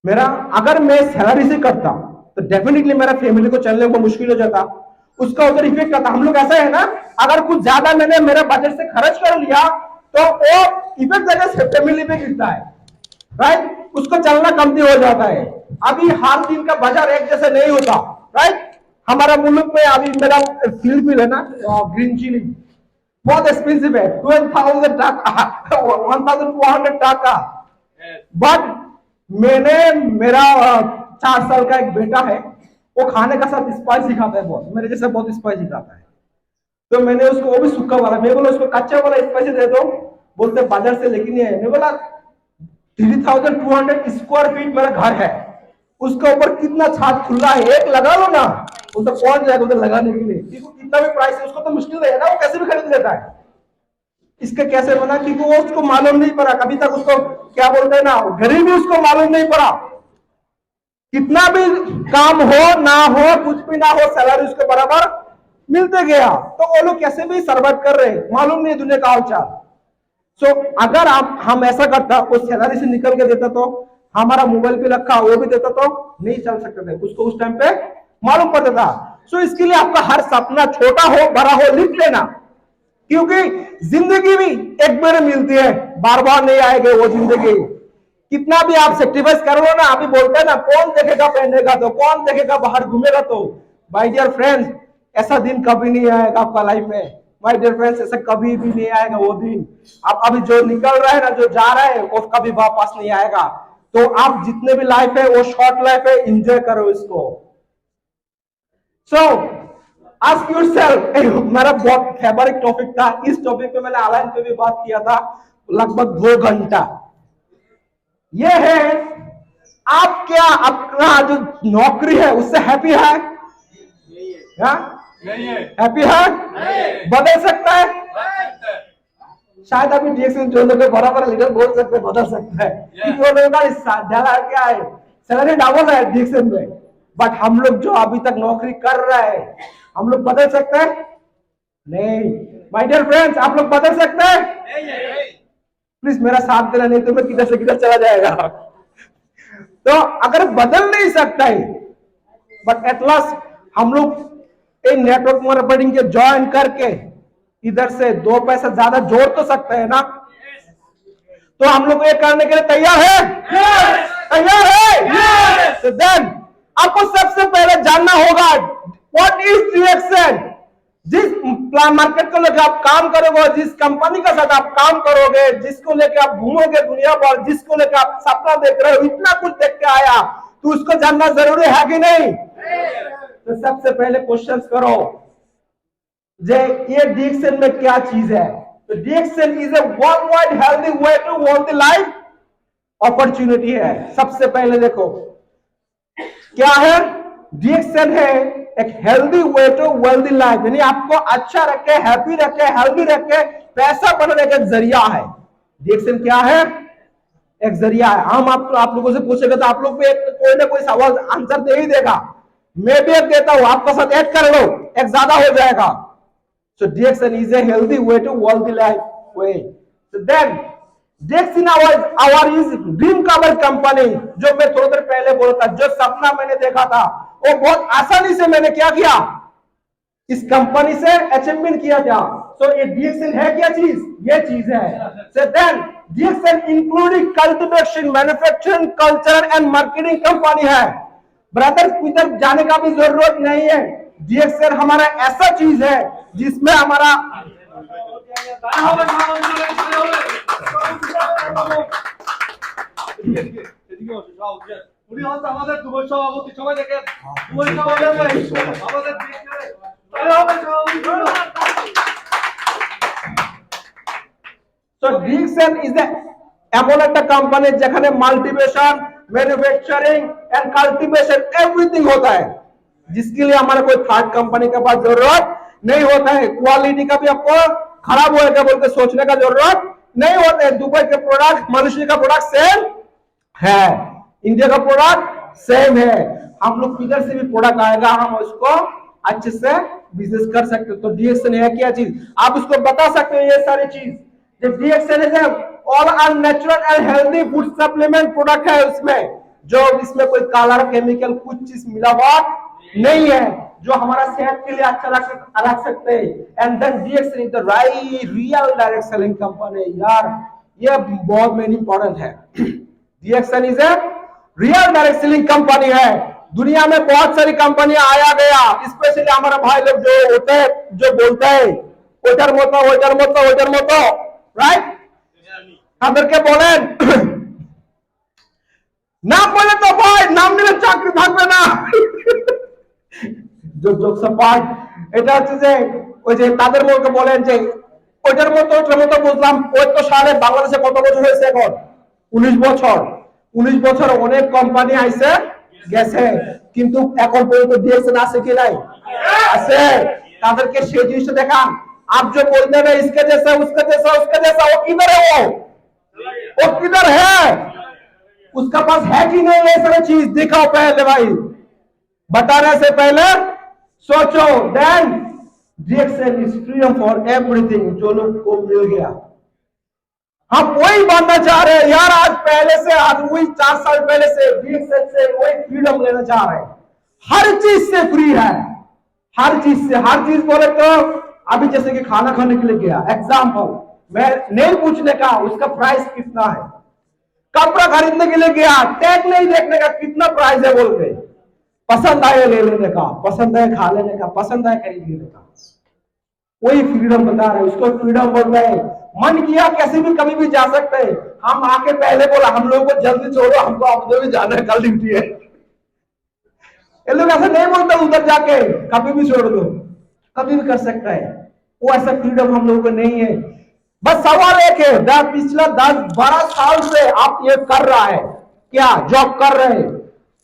मेरा अगर मैं सैलरी से करता तो डेफिनेटली मेरा फैमिली को चलने को मुश्किल हो जाता, उसका उधर इफेक्ट आता। हम लोग ऐसा है ना, अगर कुछ ज्यादा मैंने मेरा बजट से खर्च कर लिया तो वो इफेक्ट जगह फैमिली पे गिरता है, राइट? उसको चलना कमती हो जाता है। अभी हर दिन का बाजार एक जैसा नहीं होता, राइट? हमारा मुल्क में अभी मेरा फील्ड भी है ना, ग्रीन चिली बहुत एक्सपेंसिव है, 12,000 टाका 1,200 टाका। बट मैंने मेरा 4 साल का एक बेटा है, वो खाने का साथ स्पाइसी खाता है, बहुत मेरे जैसा बहुत स्पाइसी खाता है। तो मैंने उसको, वो भी सूखा वाला, मैं बोला उसको कच्चा वाला स्पाइसी दे दो, बोलते बाजार से लेके नहीं है। मैं बोला 3,200 स्क्वायर फीट मेरा घर है, उसके ऊपर कितना छात खुला है, एक लगा लो ना, वो तो कौन जाएगा उधर लगाने के लिए, कितना भी प्राइस है उसको तो मुश्किल है ना, वो कैसे भी खरीद लेता है। इसके कैसे बना, क्योंकि वो उसको मालूम नहीं पड़ा कभी तक, उसको क्या बोलते हैं ना, गरीबी उसको मालूम नहीं पड़ा। कितना भी काम हो ना हो, कुछ भी ना हो, सैलरी उसके बराबर मिलते गया, तो वो लोग कैसे भी सर्वाइव कर रहे, मालूम नहीं दुनिया का हालचाल। सो अगर हम ऐसा करता, उस सैलरी से निकल के देता, तो हमारा मोबाइल पे रखा वो भी देता, तो नहीं चल सकते थे, उसको उस टाइम पे मालूम पड़ता था। सो इसके लिए आपका हर सपना छोटा हो बड़ा हो लिख लेना, क्योंकि जिंदगी भी एक बार मिलती है, बार बार नहीं आएगी वो जिंदगी। कितना भी आप सेक्रीफाइस कर लो ना, अभी बोलते हैं ना, कौन देखेगा पहनेगा तो, कौन देखेगा बाहर घूमेगा तो। माय डियर फ्रेंड्स, ऐसा दिन कभी नहीं आएगा आपका लाइफ में। माय डियर फ्रेंड्स, ऐसा कभी भी नहीं आएगा वो दिन। आप अभी जो निकल रहा है ना, जो जा रहा है, वो कभी वापस नहीं आएगा। तो आप जितने भी लाइफ है, वो शॉर्ट लाइफ है, एंजॉय करो इसको। सो आस्क योरसेल्फ, मेरा बहुत फेवरेट टॉपिक था, इस टॉपिक पे मैंने ऑनलाइन पे भी बात किया था लगभग 2 घंटा। ये है, आप क्या अपना जो नौकरी है उससे हैप्पी है? नहीं है। हैप्पी है? बदल सकता है? शायद अभी डीएक्सन जो लोग बराबर लीडर बोल सकते हैं, बदल सकता है, क्योंकि वो लोगों का डाला क्या है, सैलरी डबल है डीएक्सन में। बट हम लोग जो अभी तक नौकरी कर रहे हैं, हम लोग बदल सकते हैं? नहीं। माय डियर फ्रेंड्स, आप लोग बदल सकते हैं? प्लीज मेरा साथ देना, नहीं तो मैं किधर से किधर चला जाएगा। तो अगर बदल नहीं सकता है, बट एट लास्ट हम लोग इन नेटवर्क मार्केटिंग के ज्वाइन करके इधर से 2 पैसा ज्यादा जोड़ तो सकते हैं ना। तो हम लोग ये करने के लिए तैयार है? तैयार है? तो देन आपको सबसे पहले जानना होगा व्हाट इज डीएक्सन। जिस मार्केट को लेकर आप काम करोगे, जिस कंपनी के साथ आप काम करोगे, जिसको लेकर आप घूमोगे दुनिया भर, जिसको लेकर आप सपना देख रहे हो, इतना कुछ देख के आया, तो उसको जानना जरूरी है कि नहीं? तो सबसे पहले क्वेश्चंस करो, ये डीएक्सन में क्या चीज है। तो DXN is a worldwide healthy way to world the life opportunity है। सबसे पहले देखो क्या है, डीएक्सन है एक healthy way to wealthy life, यानी आपको अच्छा रखे, हैप्पी रखे, हेल्दी रखे, पैसा बनाने का एक जरिया है। डीएक्सन क्या है? एक जरिया है। हम आप लोगों से पूछेगा तो आप लोग भी कोई ना कोई सवाल आंसर दे ही देगा। मैं भी एक देता हूं, आपका साथ ऐड कर लो, एक ज्यादा हो जाएगा। So DXN is a healthy way to wealthy life way. So then DXN our is dream cover company, जो मैं थोड़ी देर पहले बोला था, जो सपना मैंने देखा था, वो बहुत आसानी से मैंने क्या किया, इस कंपनी से अचीवमेंट किया था। तो ये डीएक्सन है क्या चीज? ये चीज है। So then DXN including cultivation, manufacturing, culture and marketing company है। ब्रदर्स, इधर जाने का भी जरूरत नहीं है। डीएक्सन हमारा ऐसा चीज है जिसमें हमारा 우리 항상 আমাদের দুবই সভাপতি সবাই দেখেন, দুবই সভাপতি আমাদের So Dixon is এমন একটা কোম্পানি যেখানে মাল্টিপ্লিকেशन, मैन्युफैक्चरिंग एंड कल्टीवेशन एवरीथिंग होता है, जिसके लिए हमारा कोई थर्ड कंपनी के पास जरूरत नहीं होता है। क्वालिटी का भी आपको खराब होएगा बोल के सोचने का जरूरत नहीं होता है। दुबई के प्रोडक्ट, मलेशिया का प्रोडक्ट सेम है, इंडिया का प्रोडक्ट सेम है। हम लोग किधर से भी प्रोडक्ट आएगा, हम उसको अच्छे से बिजनेस कर सकते हो। तो डीएक्सन है क्या चीज, आप उसको बता सकते हो। ये सारी चीज जब डीएक्सन है all are natural and healthy food supplement product है, उसमें जो इसमें कोई कलर केमिकल कुछ चीज मिलावट नहीं है, जो हमारा सेहत के लिए अच्छा रख सकते हैं। And then DXN is the real direct selling company. यार ये बहुत मेन इंपॉर्टेंट है। DXN is a real direct selling company है। दुनिया में बहुत सारी कंपनियां आया गया, स्पेशली हमारा भाई लोग जो होते हैं, जो बोलते हैं ওইটার মতো, রাইট? তাদেরকে বলেন নাম বলে তো ভাই, নাম নিলে চাকরি থাকবে না। জোকস পার্ট, এটা হচ্ছে যে ওই যে তাদের মধ্যে বলেন যে ওইটার মতো বুঝলাম। ওই তো সালে বাংলাদেশে কত বছর হয়েছে এখন? 19 বছর। 19 বছর অনেক কোম্পানি আইছে গেছে, কিন্তু এখন পর্যন্ত ডিএক্সএন আছে কি নাই? আছে। তাদেরকে সেই জিনিসটা দেখান। आप जो बोलते हैं इसके जैसा उसका जैसा, वो किधर है? वो किधर है? उसका पास है कि नहीं? ये सारी चीज दिखाओ पहले भाई, बताने से पहले सोचो। Then DXN is freedom for everything, जो लोग को मिल गया। हम वही बनना चाह रहे हैं यार। आज पहले से, आज वही 4 साल पहले से DXN से वही फ्रीडम लेना चाह रहे हैं। हर चीज से फ्री है, हर चीज से। हर चीज बोले तो अभी जैसे कि खाना खाने के लिए गया, एग्जाम्पल मैं नहीं पूछने का उसका प्राइस कितना है, कपड़ा खरीदने के लिए गया, टैग नहीं देखने का कितना प्राइस है बोल के, पसंद आए ले लेने का, पसंद आए खा लेने का, पसंद आए खरीद लेने का। वही फ्रीडम बता रहे, उसको फ्रीडम बोल रहे हैं। मन किया कैसे भी कभी भी जा सकते हैं। हम आके पहले बोला हम लोगों को जल्दी छोड़ो, हमको अबू धाबी जाना है, कल ड्यूटी है। ये लोग ऐसा नहीं बोलते उधर जाके कभी भी छोड़ दो, कभी भी कर सकता है। वो ऐसा फ्रीडम हम लोगों को नहीं है। बस सवाल एक है, पिछला 10-12 साल से आप ये कर रहा है क्या, जॉब कर रहे हैं,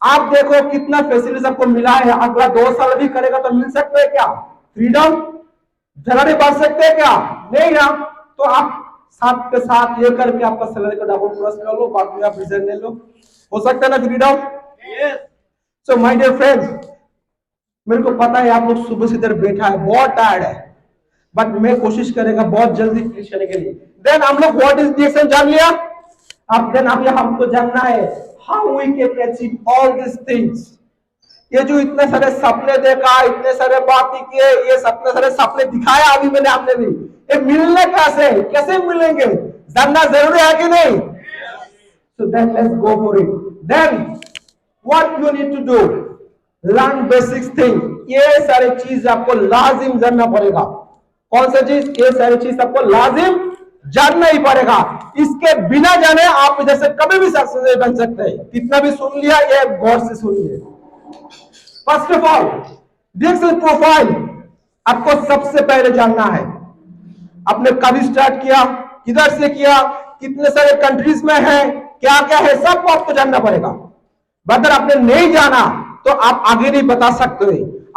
आप देखो कितना फैसिलिटी आपको मिला है। अगला 2 साल भी करेगा तो मिल सकते है क्या फ्रीडम? जरा नहीं बढ़ सकते क्या? नहीं ना। तो आप साथ के साथ ये करके आपका सैलरी का डबल प्लस कर लो, बाद में आप रिजल्ट ले लो, हो सकता है ना freedom? So my dear friends, मेरे को पता है आप लोग सुबह से इधर बैठा है, बहुत टायर्ड है, बट मैं कोशिश करेगा बहुत जल्दी फिनिश करने के लिए। देन हम लोग व्हाट इज DXN जान लिया। अब देन अब हमको जानना है how we can achieve all this things. ये जो इतने सारे सपने देखा, इतने सारे बातें किए, ये इतने सारे सपने दिखाया अभी मैंने आपने भी, ये मिलने कैसे मिलेंगे, जानना जरूरी है कि नहीं? So then let's go for it. Then what you need to do, learn basic thing. ये सारी चीज आपको लाजिम जानना पड़ेगा। कौन सा चीज? ये सारी चीज आपको लाजिम जानना ही पड़ेगा। इसके बिना जाने आप इधर से कभी भी सक्सेस नहीं बन सकते। कितना भी सुन लिया, ये गौर से सुनिए। First of all DXN profile आपको सबसे पहले जानना है। आपने कभी स्टार्ट किया, किधर से किया, कितने सारे कंट्रीज में है, क्या क्या है, सबको आपको जानना पड़ेगा। अगर आपने नहीं जाना तो आप आगे नहीं बता सकते।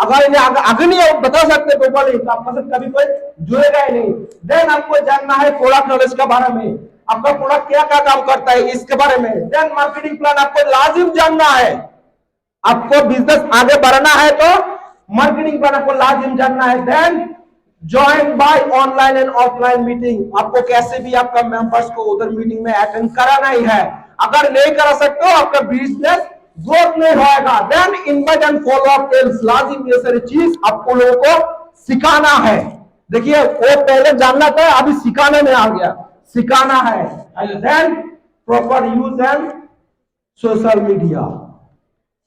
अगर इन्हें आगे नहीं बता सकते प्रोफाइल तो आपका साथ कभी कोई जुड़ेगा ही नहीं। देन आपको जानना है प्रोडक्ट नॉलेज के बारे में, आपका प्रोडक्ट क्या क्या काम करता है इसके बारे में। देन मार्केटिंग प्लान आपको लाजिम जानना है। आपको बिजनेस आगे बढ़ना है तो मार्केटिंग प्लान आपको लाजिम जानना है। Then join by online and offline meeting, आपको कैसे भी आपका मेंबर्स को उधर मीटिंग में अटेंड कराना ही है। अगर नहीं करा सकते हो आपका बिजनेस ग्रोथ नहीं होगा। Then invite and follow up tells, लाजिम ये सारी चीज आपको लोगों को सिखाना है। देखिए वो पहले जानना था, अभी सिखाने में आ गया, सिखाना है। And then proper use and social media,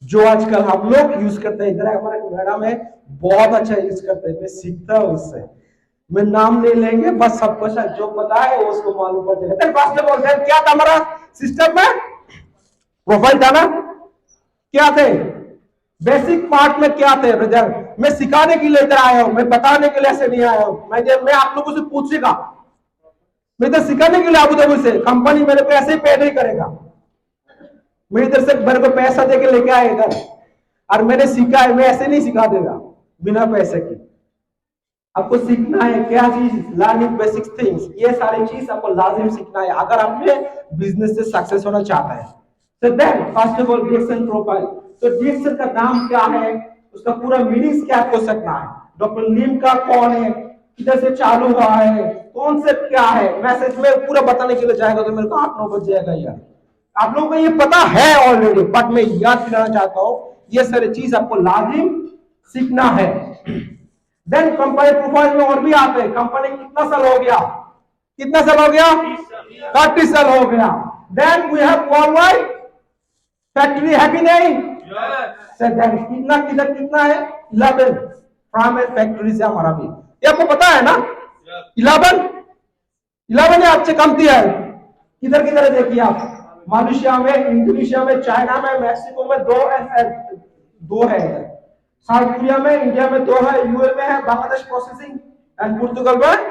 जो आजकल हम लोग यूज करते हैं। इधर हमारे मैडम है, बहुत अच्छा यूज करते हैं, मैं सीखता हूं उससे। मैं नाम नहीं लेंगे, बस सबको जो पता है उसको मालूम पड़ जाएगा। क्या था हमारा सिस्टम में? प्रोफाइल था ना, क्या थे बेसिक पार्ट में, क्या थे ब्रदर? मैं सिखाने के लिए इधर आया हूं, मैं बताने के लिए ऐसे नहीं आया हूं। मैं आप लोगों से पूछेगा, मैं इधर सिखाने के लिए अबू धाबी से, कंपनी मेरे को ऐसे ही पे नहीं करेगा। मैं इधर से मेरे को पैसा देके लेके आया इधर, और मैंने सीखा है, मैं ऐसे नहीं सिखा देगा बिना पैसे के। आपको सीखना है क्या चीज? लर्निंग बेसिक थिंग्स, ये सारी चीज आपको लाजिम सीखना है अगर आपने बिजनेस से सक्सेस होना चाहता है। So then, first of all, DXN profile. तो DXN का नाम क्या है, उसका पूरा मीनिंग क्या आपको सकना है। डॉक्टर लीम का कौन है, किधर से चालू हुआ है, कॉन्सेप्ट क्या है, मैसेज में पूरा बताने के लिए जाएगा तो मेरे को 8-9 बज जाएगा यार। आप लोगों को ये पता है ऑलरेडी, बट मैं याद दिलाना चाहता हूँ, ये सारी चीज आपको लाजिम सीखना है। देन कंपनी प्रोफाइल में और भी आते हैं। कंपनी कितना साल हो गया, कितना साल हो गया? 30 साल हो गया। Then we have worldwide factory है कि नहीं? सर देन कितना कितना कितना है 11 फार्म एंड फैक्ट्रीज है हमारा भी, ये आपको पता है ना 11 है, आपसे कम दिया है। किधर किधर है देखिए आप, मलेशिया में, इंडोनेशिया में, चाइना में, मैक्सिको में 2 है इधर, साउथ कोरिया में, इंडिया में 2 है, यूएस में है, बांग्लादेश प्रोसेसिंग एंड पुर्तगाल में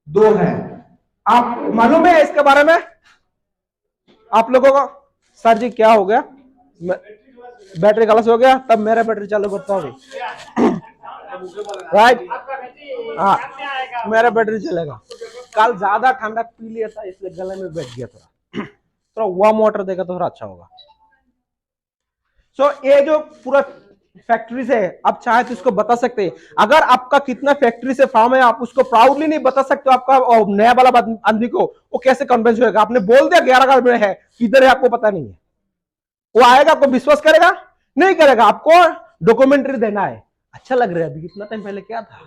2 है। आप मालूम है इसके बारे में आप लोगों को? सर जी क्या हो गया, बैटरी खलास हो गया, तब मेरा बैटरी चालू करता हूँ राइट। हाँ मेरा बैटरी चलेगा। कल ज्यादा ठंडा पी लिया था इसलिए गले में बैठ गया थोड़ा वार्म वाटर देगा तो थोड़ा अच्छा होगा। सो ये जो पूरा फैक्ट्रीज है आप चाहे तो इसको बता सकते हैं, अगर आपका कितना फैक्ट्री से फार्म है आप उसको प्राउडली नहीं बता सकते, आपका नया वाला आदमी को वो कैसे कन्विंस होगा? आपने बोल दिया 11 में है, किधर है आपको पता नहीं है, वो आएगा आपको विश्वास करेगा? नहीं करेगा। आपको डॉक्यूमेंट्री देना है। अच्छा लग रहा है, अभी कितना टाइम पहले क्या था,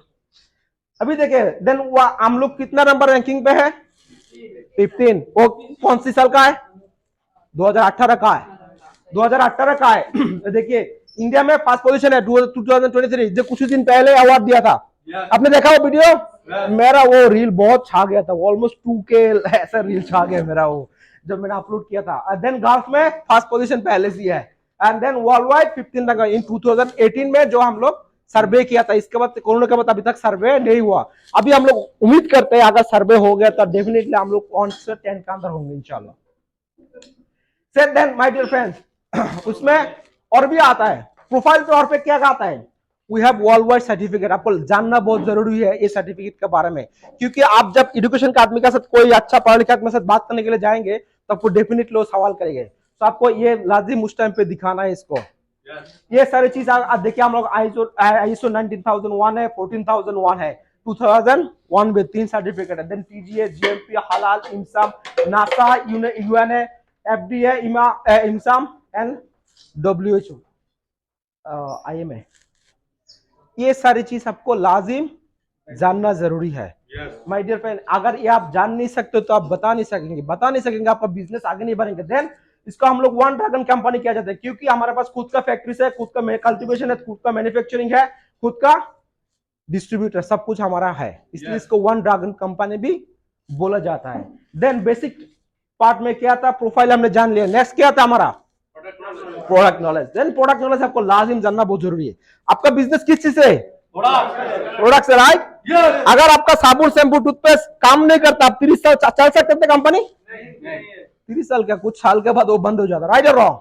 अभी देखे देन हम लोग कितना नंबर रैंकिंग पे है 15। वो कौन सी साल का है? 2018 का है, 2018 का है। देखिए इंडिया में फर्स्ट पोजीशन है 2023, जो कुछ दिन पहले अवार्ड दिया था, आपने देखा वो वीडियो? मेरा वो रील बहुत छा गया था, ऑलमोस्ट 2K ऐसा रील छा गया मेरा वो, जब मैंने अपलोड किया था। देन गल्फ में फर्स्ट पोजीशन पहले से है, and then world wide 15 rank in 2018 में जो हम लोग सर्वे किया था। इसके बाद कोरोना के बाद अभी तक सर्वे नहीं हुआ। अभी हम लोग उम्मीद करते हैं अगर सर्वे हो गया तो डेफिनेटली हम लोग 1 से 10 के अंदर होंगे इंशाल्लाह। Said then my dear friends, उसमें और भी आता है प्रोफाइल पे, और पे क्या आता है? We have world wide certificate. आपको जानना बहुत जरूरी है ये सर्टिफिकेट के बारे में, क्योंकि आप जब एजुकेशन के आदमी के साथ, कोई अच्छा पढ़ा लिखा आदमी के साथ बात करने के लिए जाएंगे तो आपको डेफिनेटली वो सवाल करेंगे, तो आपको ये लाजिम उस टाइम पे दिखाना है इसको। ये सारी चीज आप देखिए, हम लोग ISO 19001 है, 14001 है, 2001 में 3 सर्टिफिकेट है, देन TGA, GMP, हलाल, इमसाम, नासा, UN है, FDA, इमसाम एंड WHO, IM है। ये सारी चीज आपको लाजिम जानना जरूरी है माय डियर फ्रेंड। अगर ये आप जान नहीं सकते तो आप बता नहीं सकेंगे, आपका बिजनेस आगे नहीं बढ़ेंगे। देन इसको हम लोग वन ड्रैगन कंपनी किया जाता है, क्योंकि हमारे पास खुद का फैक्ट्री है, खुद का कल्टीवेशन है, खुद का मैन्युफैक्चरिंग है, खुद का डिस्ट्रीब्यूटर, सब कुछ हमारा है, इसलिए इसको वन ड्रैगन कंपनी भी बोला जाता है। देन बेसिक पार्ट में क्या था, प्रोफाइल हमने जान लिया। नेक्स्ट क्या था हमारा? Product knowledge. Then product knowledge आपको लाजिम जानना बहुत जरूरी है। आपका बिजनेस किस चीज से? प्रोडक्ट से, राइट? अगर आपका साबुन, शैम्पू, टूथपेस्ट काम नहीं करता, आप 30 साल चल सकते थे कंपनी? 30 साल क्या, कुछ साल के बाद वो बंद हो जाता, राइट और रॉन्ग?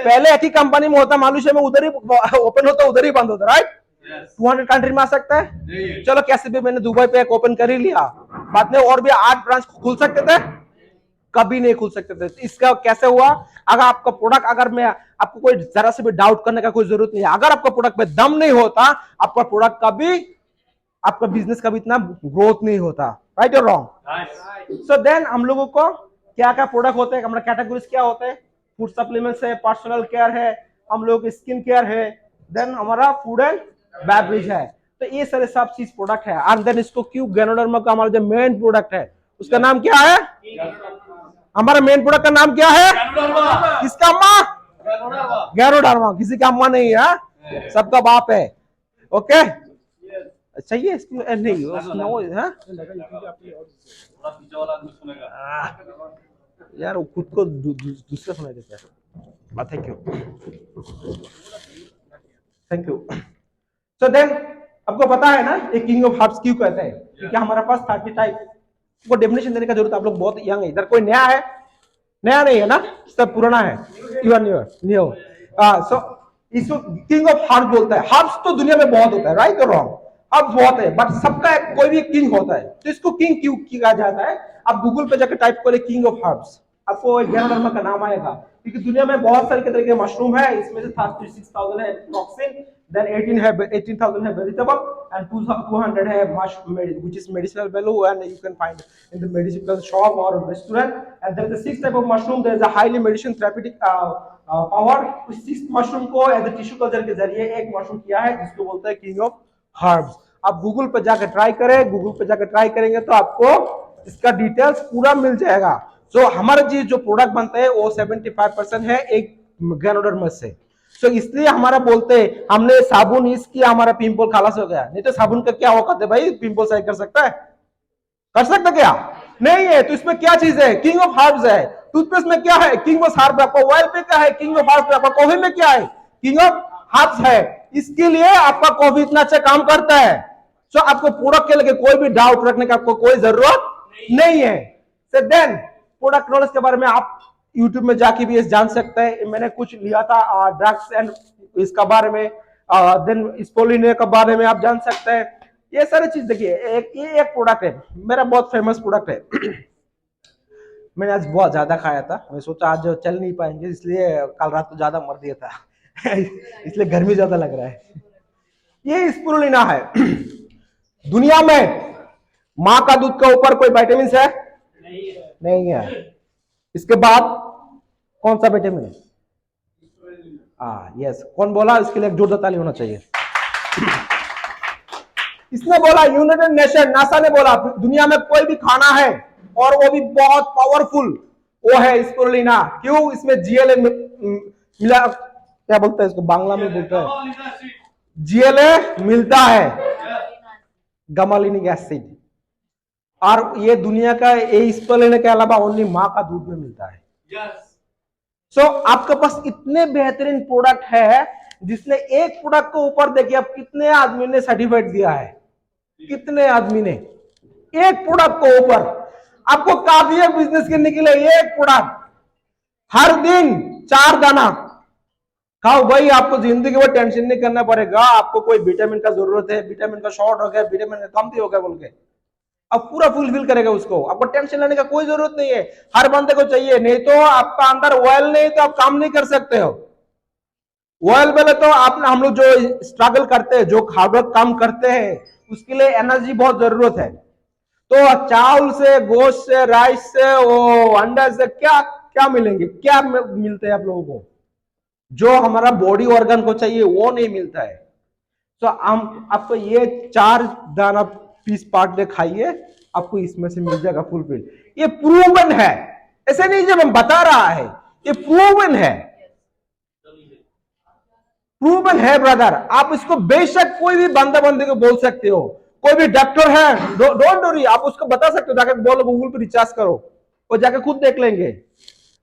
पहले एक ही कंपनी में होता, मलेशिया में उधर ही ओपन होता, उधर ही बंद होता, राइट? 200 कंट्री में आ सकता है। चलो कैसे भी मैंने दुबई पे एक ओपन कर ही लिया, बाद में और भी 8 ब्रांच खुल सकते थे, कभी नहीं खुल सकते थे। इसका कैसे हुआ? अगर आपका प्रोडक्ट, अगर मैं आपको कोई जरा से भी डाउट करने का कोई जरूरत नहीं है, अगर आपका प्रोडक्ट में दम नहीं होता, आपका प्रोडक्ट का भी, आपका बिजनेस का भी इतना ग्रोथ नहीं होता, राइट और रॉन्ग? सो देन हम लोगों को क्या क्या प्रोडक्ट होते हैं, हमारा कैटेगरीज क्या होते हैं? फूड सप्लीमेंट्स है, पर्सनल केयर है, हम लोग स्किन केयर है, देन हमारा फूड एंड बेवरेज है। तो ये सारे सब चीज प्रोडक्ट है। एंड देन इसको क्यों गैनोडर्मा का हमारा जो मेन प्रोडक्ट है उसका नाम क्या है? हमारा मेन प्रोडक्ट का नाम क्या है? किसका अम्मा? गैनोडर्मा। किसी का अम्मा नहीं है, सबका बाप है। ओके, अच्छा ये नहीं यार, वो खुद को दूसरा सुनाई देता है। Thank you. सो देन आपको पता है ना ये किंग ऑफ हर्ब्स क्यों कहते हैं? क्योंकि हमारे पास 30 टाइप को डेफिनेशन देने का जरूरत है। आप लोग बहुत यंग है, इधर कोई नया है? नया नहीं है ना, सब पुराना है। You are new. सो इसको किंग ऑफ हर्ब बोलता है। हर्ब्स तो दुनिया में बहुत होता है, राइट और रॉन्ग? हर्ब्स बहुत है, बट सबका कोई भी किंग होता है। तो इसको किंग क्यों कहा जाता है? आप गूगल पे जाकर टाइप करें किंग ऑफ हर्ब्स, आपको गैनोडर्मा का नाम आएगा। क्योंकि दुनिया में बहुत सारे तरह के मशरूम है, इसमें से 36,000 है टॉक्सिन, then 18,000 है vegetable and 200 है mushroom which is medicinal value and you can find in the medicinal shop or restaurant. And there is a 6 type of mushroom. There is a highly medicine therapeutic power. उस 6 mushroom को as a tissue culture के जरिए एक mushroom किया है जिसको बोलते हैं किंग ऑफ हर्ब्स। आप गूगल पे जाकर ट्राई करें, गूगल पे जाकर ट्राई करेंगे तो आपको इसका डिटेल्स पूरा मिल जाएगा। सो हमारे जो प्रोडक्ट बनते हैं वो 75% है एक गैनोडर्मा से। सो इसलिए हमारा बोलते हैं हमने साबुन यूज किया हमारा पिंपल खलास हो गया, नहीं तो साबुन का क्या औकात है भाई, पिंपल सही कर सकता है? कर सकता क्या? नहीं है। तो इसमें क्या चीज है? किंग ऑफ हर्ब्स है। टूथपेस्ट में क्या है? King of herb. आपका ऑयल पे क्या है? King of herb. आपका कॉफी में क्या है? किंग ऑफ हर्ब्स है। इसके लिए आपका कॉफी इतना अच्छा काम करता है। सो आपको प्रोडक्ट के लिए कोई भी डाउट रखने का आपको कोई जरूरत नहीं है। सो देन प्रोडक्ट नॉलेज के बारे में आप यूट्यूब में जाके भी जान सकते हैं। मैंने कुछ लिया था ड्रग्स एंड इसका बारे में, देन स्पोलिनिया के बारे में आप जान सकते हैं। ये सारी चीज देखिए, ये एक प्रोडक्ट है मेरा, बहुत फेमस प्रोडक्ट है। मैंने आज बहुत ज्यादा खाया था, मैं सोचा आज चल नहीं पाएंगे, इसलिए कल रात को ज्यादा मर दिया था इसलिए गर्मी ज्यादा लग रहा है। ये स्पिरुलिना है। दुनिया में माँ का दूध के ऊपर कोई विटामिन है? नहीं है। इसके बाद कौन सा विटामिन है? यस। कौन बोला? इसके लिए एक जोरदार ताली होना चाहिए। इसने बोला, यूनाइटेड नेशन नासा ने बोला दुनिया में कोई भी खाना है और वो भी बहुत पावरफुल, वो है स्पिरुलिना। क्यों? इसमें जीएलए मिला, क्या बोलते हैं इसको बांग्ला में बोलते हैं, जीएलए मिलता है, गमालिनिक एसिड। और ये दुनिया का ये स्पिरुलिना के अलावा ओनली माँ का दूध में मिलता है। सो आपके पास इतने बेहतरीन प्रोडक्ट है, जिसने एक प्रोडक्ट को ऊपर देखिए अब कितने आदमी ने सर्टिफिकेट दिया है, कितने आदमी ने एक प्रोडक्ट को ऊपर। आपको काफी है बिजनेस करने के लिए एक प्रोडक्ट, हर दिन 4 दाना खाओ भाई, आपको जिंदगी में टेंशन नहीं करना पड़ेगा। आपको कोई विटामिन का जरूरत है, विटामिन का शॉर्ट हो गया, विटामिन का कमती हो गया बोल के अब पूरा फुलफिल करेगा उसको। आपको टेंशन लेने का कोई जरूरत नहीं है, हर बंदे को चाहिए। नहीं तो आपका अंदर ऑयल नहीं तो आप काम नहीं कर सकते हो। ऑयल पहले तो हम लोग जो स्ट्रगल करते हैं, जो हार्डवर्क काम करते हैं, उसके लिए एनर्जी बहुत जरूरत है। तो चावल से, गोश्त से, राइस से, वो अंडा से क्या क्या मिलेंगे? क्या मिलते हैं आप लोगों को? जो हमारा बॉडी ऑर्गन को चाहिए वो नहीं मिलता है। तो आपको ये 4 दाना पीस पार्ट दे खाइए, आपको इसमें से मिल जाएगा फुलफिल। ये प्रूवन है, ऐसे नहीं जब हम बता रहा है, ये प्रूवन है, प्रूवन है ब्रदर। आप इसको बेशक कोई भी बंदा बंदे को बोल सकते हो, कोई भी डॉक्टर है, डोंट वरी, आप उसको बता सकते हो, जाकर बोलो गूगल पे रिसर्च करो, वो जाकर खुद देख लेंगे।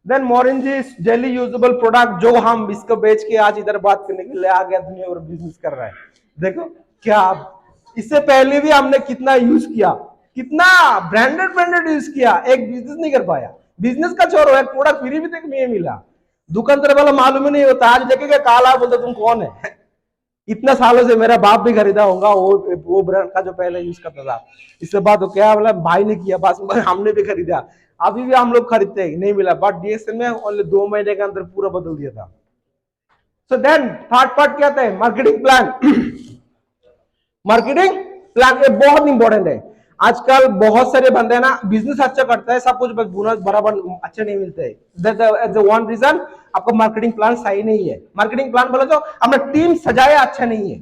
देन मोरिंजी डेली यूजेबल प्रोडक्ट, जो हम इसको बेच के आज इधर बात करने के लिए आ गया, दुनिया भर बिजनेस कर रहा है। देखो क्या, इससे पहले भी हमने कितना यूज किया, कितना ब्रांडेड यूज किया, एक बिजनेस नहीं कर पाया। बिजनेस का छोड़ो, एक प्रोडक्ट फ्री भी तक नहीं मिला। दुकानदार वाला मालूम ही नहीं होता, आज देखेगा काला बोलते तुम कौन है। इतना सालों से मेरा बाप भी खरीदा होगा वो ब्रांड का जो पहले यूज करता था। इसके बाद तो क्या बोला, भाई ने किया, बस हमने भी खरीदा, अभी भी हम लोग खरीदते हैं, नहीं मिला। बट डीएसएल में ओनली 2 महीने के अंदर पूरा बदल दिया था। सो देन थर्ड पार्ट क्या था? Marketing plan. मार्केटिंग प्लान ये बहुत इंपॉर्टेंट है। आजकल बहुत सारे बंदे ना बिजनेस अच्छा करता है, सब कुछ बोनस बराबर अच्छे नहीं मिलते हैं। वन रीजन आपका मार्केटिंग प्लान सही नहीं है। मार्केटिंग प्लान बोले तो हमने टीम सजाया अच्छा नहीं है।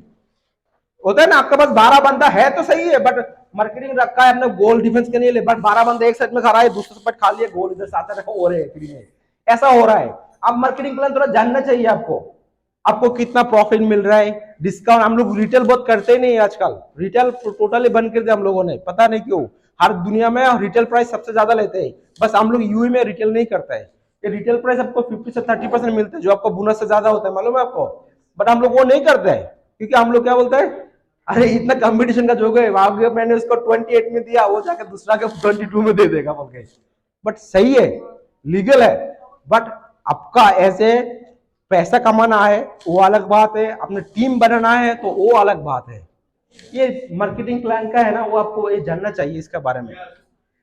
होता है ना, आपके पास 12 बंदा है तो सही है, बट मार्केटिंग रखा है हमने गोल डिफेंस के लिए, बट 12 बंदे एक साइड में खड़ा है, दूसरे साइड खा लिए, गोल इधर साथ रखा हो रहे हैं, ऐसा हो रहा है। अब मार्केटिंग प्लान थोड़ा जानना चाहिए आपको कितना प्रॉफिट मिल रहा है, डिस्काउंट। हम लोग रिटेल बहुत करते ही नहीं है आजकल, रिटेल टोटली बंद कर दिया हम लोगों ने, पता नहीं क्यों। हर दुनिया में रिटेल प्राइस सबसे ज्यादा लेते हैं, बस हम लोग यूए में रिटेल नहीं करता है। ये रिटेल प्राइस आपको 50 से 30% मिलते हैं, जो आपको बोनस से ज्यादा होता है, मालूम है आपको। बट हम लोग वो नहीं करते हैं, क्योंकि हम लोग क्या बोलते हैं, अरे इतना कंपटीशन का जो है, मैंने उसको 28 में दिया, वो जाकर दूसरा के 22 में दे देगा बोल के। बट सही है, लीगल है, बट आपका ऐसे पैसा कमाना है वो अलग बात है, अपने टीम बनाना है तो वो अलग बात है। ये मार्केटिंग प्लान का है ना, वो आपको ये जानना चाहिए इसके बारे में।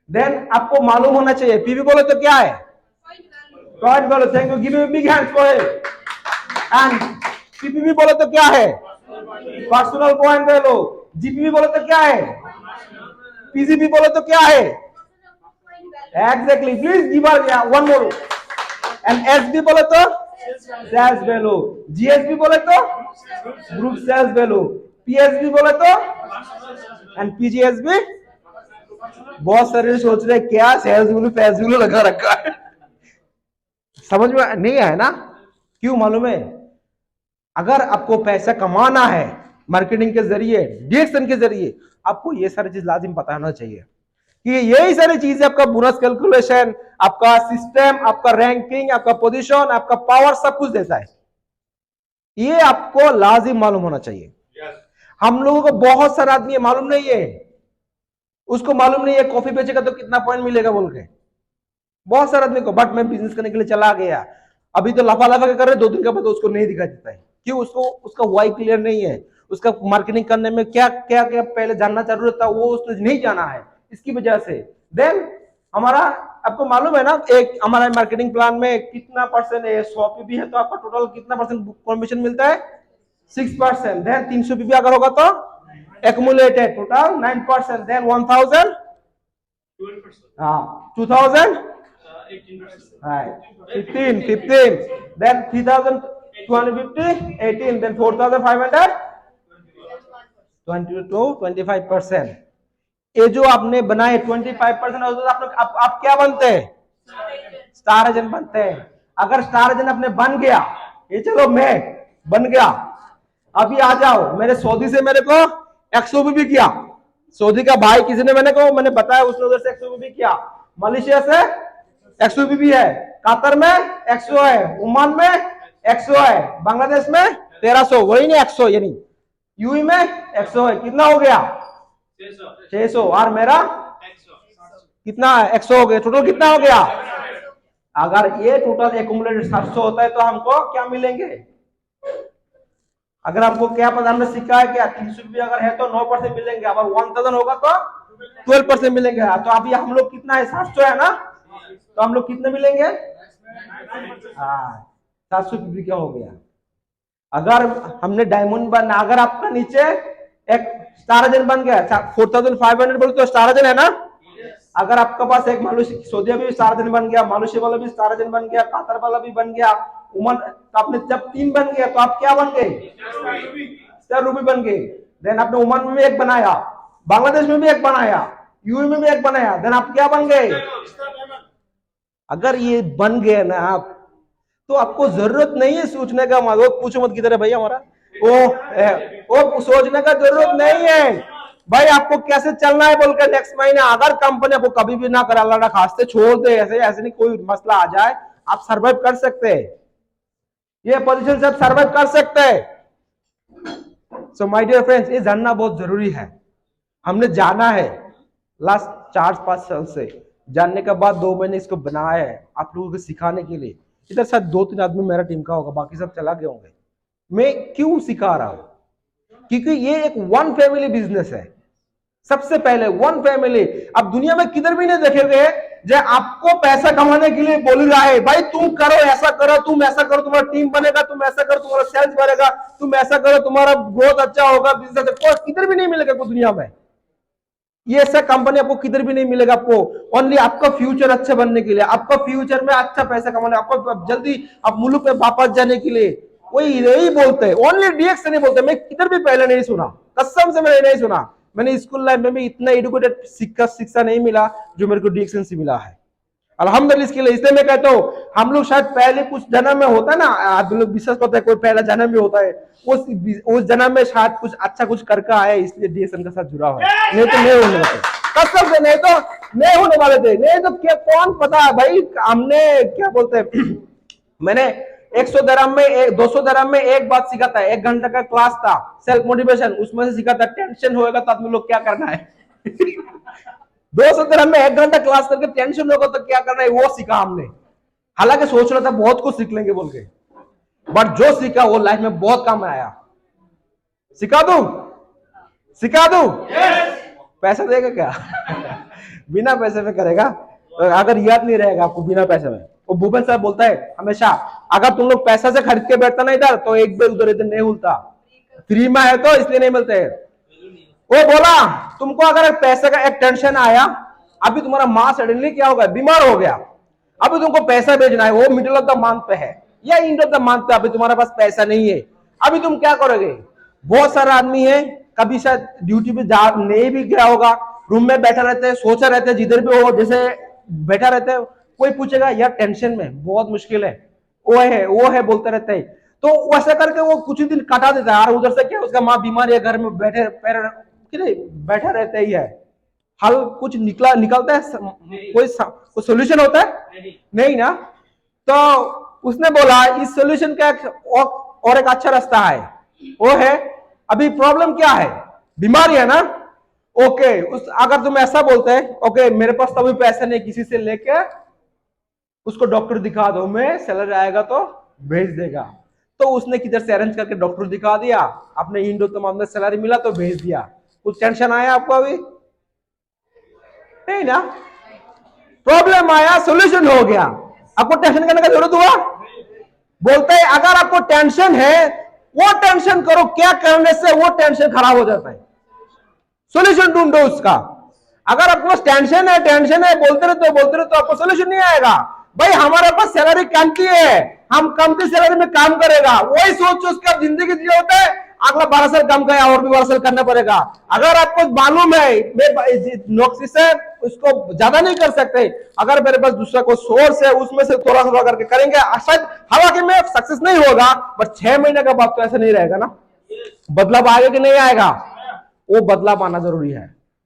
देन आपको मालूम होना चाहिए पीवी बोले तो क्या है, पॉइंट बोलो, thank you, give me big hands for it. And PPV बोले तो क्या है, पर्सनल पॉइंट बोलो। जीपीवी बोले तो क्या है, पीसीपी बोले तो क्या है, exactly, please give one more. And SB बोले तो सेल्स वैल्यू, जीएसबी बोले तो ग्रुप सेल्स वैल्यू, पीएसबी बोले तो, एंड पीजीएसबी। बहुत सारे सोच रहे क्या सेल्स वैल्यू पैस वैल्यू लगा रखा है, समझ में नहीं आया ना? क्यों मालूम है? अगर आपको पैसा कमाना है मार्केटिंग के जरिए, डिरेक्शन के जरिए, आपको ये सारी चीज लाजिम पता होना चाहिए कि यही सारी चीजें आपका बोनस कैलकुलेशन, आपका सिस्टम, आपका रैंकिंग, आपका पोजीशन, आपका पावर, सब कुछ देता है। ये आपको लाजिम मालूम होना चाहिए। हम लोगों को बहुत सारा आदमी मालूम नहीं है, उसको मालूम नहीं है कॉफी बेचेगा तो कितना पॉइंट मिलेगा बोल के, बहुत सारे आदमी को। बट मैं बिजनेस करने के लिए चला गया, अभी तो लफा लफा कर रहे, 2 दिन के बाद उसको नहीं दिखाई देता है। क्यों? उसको उसका वाई क्लियर नहीं है, उसका मार्केटिंग करने में क्या क्या क्या पहले जानना जरूरत था, वो उसने नहीं जाना है, इसकी वजह से। देन हमारा, आपको मालूम है ना, एक हमारा मार्केटिंग प्लान में कितना परसेंट है, 100 पीबी है तो आपका टोटल कितना परसेंट कमीशन मिलता है? 6%। देन 300 पीबी अगर होगा तो accumulated total 9%। Then 1000, 2000, 15, then 3250, 18, then 4500, 22-25%। ये जो आपने बनाए 25% आप क्या बनते हैं? स्टार एजेंट बनते हैं। अगर स्टार एजेंट अपने बन गया, ये चलो मैं बन गया, अभी आ जाओ, मेरे सऊदी से मेरे को 100 भी किया, सऊदी का भाई किसी ने मैंने बताया, उसने उधर से 100 भी किया, मलेशिया से 100 भी है, कतर में 100 है, ओमान में 100 है, बांग्लादेश में 1300, वही नहीं 100, यानी यूएई में 100 है। कितना हो गया? 600। और मेरा कितना? 100 हो गया। टोटल कितना हो गया? अगर ये टोटल एक्युमुलेटेड 700 होता है तो हमको क्या मिलेंगे? अगर आपको क्या पता, हमने सीखा है क्या? 300 भी अगर है तो 9% मिलेंगे, अगर 1000 होगा तो 12% मिलेंगे। तो अभी हम लोग कितना है? 700 है ना, तो हम लोग कितने मिलेंगे? 700 पीबी क्या हो गया? अगर हमने डायमंड बना, अगर आपका नीचे एक स्टार एजेंट बन गया, 4500 बोले तो स्टार एजेंट है ना। अगर आपका पास एक मलेशिया, सऊदी भी स्टार एजेंट बन गया, मलेशिया वाला भी स्टार एजेंट बन गया, कतर वाला भी बन गया, ओमान, तो आपने जब 3 बन गया तो आप क्या बन गए? स्टार रूबी बन गए। देन आपने ओमान में भी एक बनाया, बांग्लादेश में भी एक बनाया, यूएई में भी एक बनाया, देन आप क्या बन गए? अगर ये बन गए ना आप, तो आपको जरूरत नहीं है सोचने का, वो पूछो मत किधर है भैया हमारा, वो सोचने का जरूरत नहीं है भाई, आपको कैसे चलना है बोलकर नेक्स्ट महीने। अगर कंपनी आपको कभी भी ना करे, अल्लाह ना खास्ते छोड़ दे, ऐसे ऐसे नहीं कोई मसला आ जाए, आप सर्वाइव कर सकते हैं, ये पोजीशन से आप सर्वाइव कर सकते हैं। सो माय डियर फ्रेंड्स, ये जानना बहुत जरूरी है। हमने जाना है लास्ट 4-5 साल से, जानने के बाद 2 महीने इसको बनाया है आप लोगों को सिखाने के लिए। इधर शायद 2-3 आदमी मेरा टीम का होगा, बाकी सब चला गए होंगे। मैं क्यों सिखा रहा हूं? क्योंकि ये एक 1 फैमिली बिजनेस है। सबसे पहले 1 फैमिली, अब दुनिया में किधर भी नहीं देखेंगे जो आपको पैसा कमाने के लिए बोल रहा है भाई तुम करो, ऐसा करो, तुम ऐसा करो, तुम्हारा टीम बनेगा, तुम ऐसा करो, तुम्हारा सेल्स बढ़ेगा, तुम ऐसा करो, तुम्हारा ग्रोथ अच्छा होगा, बिजनेस किधर भी नहीं मिलेगा आपको दुनिया में। ये ऐसा कंपनी आपको किधर भी नहीं मिलेगा। आपको ओनली आपका फ्यूचर अच्छा बनने के लिए, आपका फ्यूचर में अच्छा पैसा कमाने, आपको जल्दी आप मुल्क में वापस जाने के लिए, वही यही बोलते हैं। ओनली डीएक्स से नहीं बोलते, मैं किधर भी पहले नहीं सुना, कसम से मैंने नहीं सुना। मैंने स्कूल लाइफ में भी इतना एडुकेटेड शिक्षा नहीं मिला जो मेरे को डीएक्सन से मिला है, अल्हम्दुलिल्लाह इसके लिए। इसलिए मैं कहता हूँ हम लोग शायद पहले कुछ जन्म में होता है ना, आदमी लोग विश्वास करते हैं कोई पहला जन्म में होता है, उस जन्म में शायद कुछ अच्छा कुछ करके आए, इसलिए डीएक्सन के साथ जुड़ा हुआ है, नहीं तो नहीं होने वाले, कसम से नहीं तो नहीं होने वाले थे। नहीं तो क्या कौन पता है भाई, हमने क्या बोलते हैं मैंने 100 दिरहम में 200 दिरहम में एक बात सीखा था, 1 घंटे का क्लास था सेल्फ मोटिवेशन, उसमें से सीखा था टेंशन होएगा तो आदमी लोग क्या करना है 200 दिरहम में 1 घंटा क्लास करके टेंशन होगा तो क्या करना है, वो सीखा हमने। हालांकि सोच रहा था बहुत कुछ सीख लेंगे बोल के, बट जो सीखा वो लाइफ में बहुत काम आया। सिखा दूं पैसा देगा क्या बिना पैसे में करेगा, अगर याद नहीं रहेगा आपको बिना पैसे में। वो भूपेन साहब बोलता है हमेशा, अगर तुम लोग पैसा से खरीद के बैठता ना इधर तो एक बार उधर इधर नहीं मिलता, फ्री में है तो इसलिए नहीं मिलते। वो बोला तुमको अगर पैसे का एक टेंशन आया, अभी तुम्हारा माँ सडनली क्या होगा, बीमार हो गया, अभी तुमको पैसा भेजना है, वो मिडिल ऑफ द मंथ पे है या एंड ऑफ द मंथ पे, अभी तुम्हारे पास पैसा नहीं है, अभी तुम क्या करोगे। बहुत सारा आदमी है कभी शायद ड्यूटी पे जा नहीं भी गया होगा, रूम में बैठा रहता है, सोचा रहता है, जिधर भी हो जैसे बैठा रहता है, कोई पूछेगा यार टेंशन में बहुत मुश्किल है, वो है बोलते रहते हैं। तो वैसे करके वो कुछ ही दिन काटा देता है, और उधर से क्या उसका माँ बीमार है, घर में बैठे बैठा रहता ही है। हल कुछ निकलता है, कोई सोल्यूशन होता है नहीं ना। तो उसने बोला इस सोल्यूशन का और एक अच्छा रास्ता है, वो है अभी प्रॉब्लम क्या है, बीमारी है ना। ओके, अगर तुम ऐसा बोलते हैं ओके मेरे पास तो अभी पैसे नहीं, किसी से लेके उसको डॉक्टर दिखा दो, मैं सैलरी आएगा तो भेज देगा। तो उसने किधर से अरेंज करके डॉक्टर दिखा दिया, अपने इंडो तमाम में सैलरी मिला तो भेज दिया। कुछ टेंशन आया आपको अभी नहीं ना, प्रॉब्लम आया सोल्यूशन हो गया, आपको टेंशन करने का जरूरत हुआ? बोलते हैं अगर आपको टेंशन है वो टेंशन करो, क्या करने से वो टेंशन खराब हो जाता है, सोल्यूशन ढूंढो उसका। अगर आपको बस टेंशन है बोलते रहते तो आपको सोल्यूशन नहीं आएगा। भाई हमारे पास सैलरी कम की है, हम कम की सैलरी में काम करेगा, वही सोच उसका जिंदगी जी होता है, अगला 12 साल काम का और भी 12 साल करना पड़ेगा। अगर आपको मालूम है नौकरी से उसको ज्यादा नहीं कर सकते, अगर मेरे पास दूसरा कोई सोर्स है उसमें से थोड़ा थोड़ा करके करेंगे, शायद हालांकि मैं सक्सेस नहीं होगा, बट 6 महीने का बाद तो ऐसा नहीं रहेगा ना, बदलाव आएगा कि नहीं आएगा, वो बदलाव आना जरूरी है।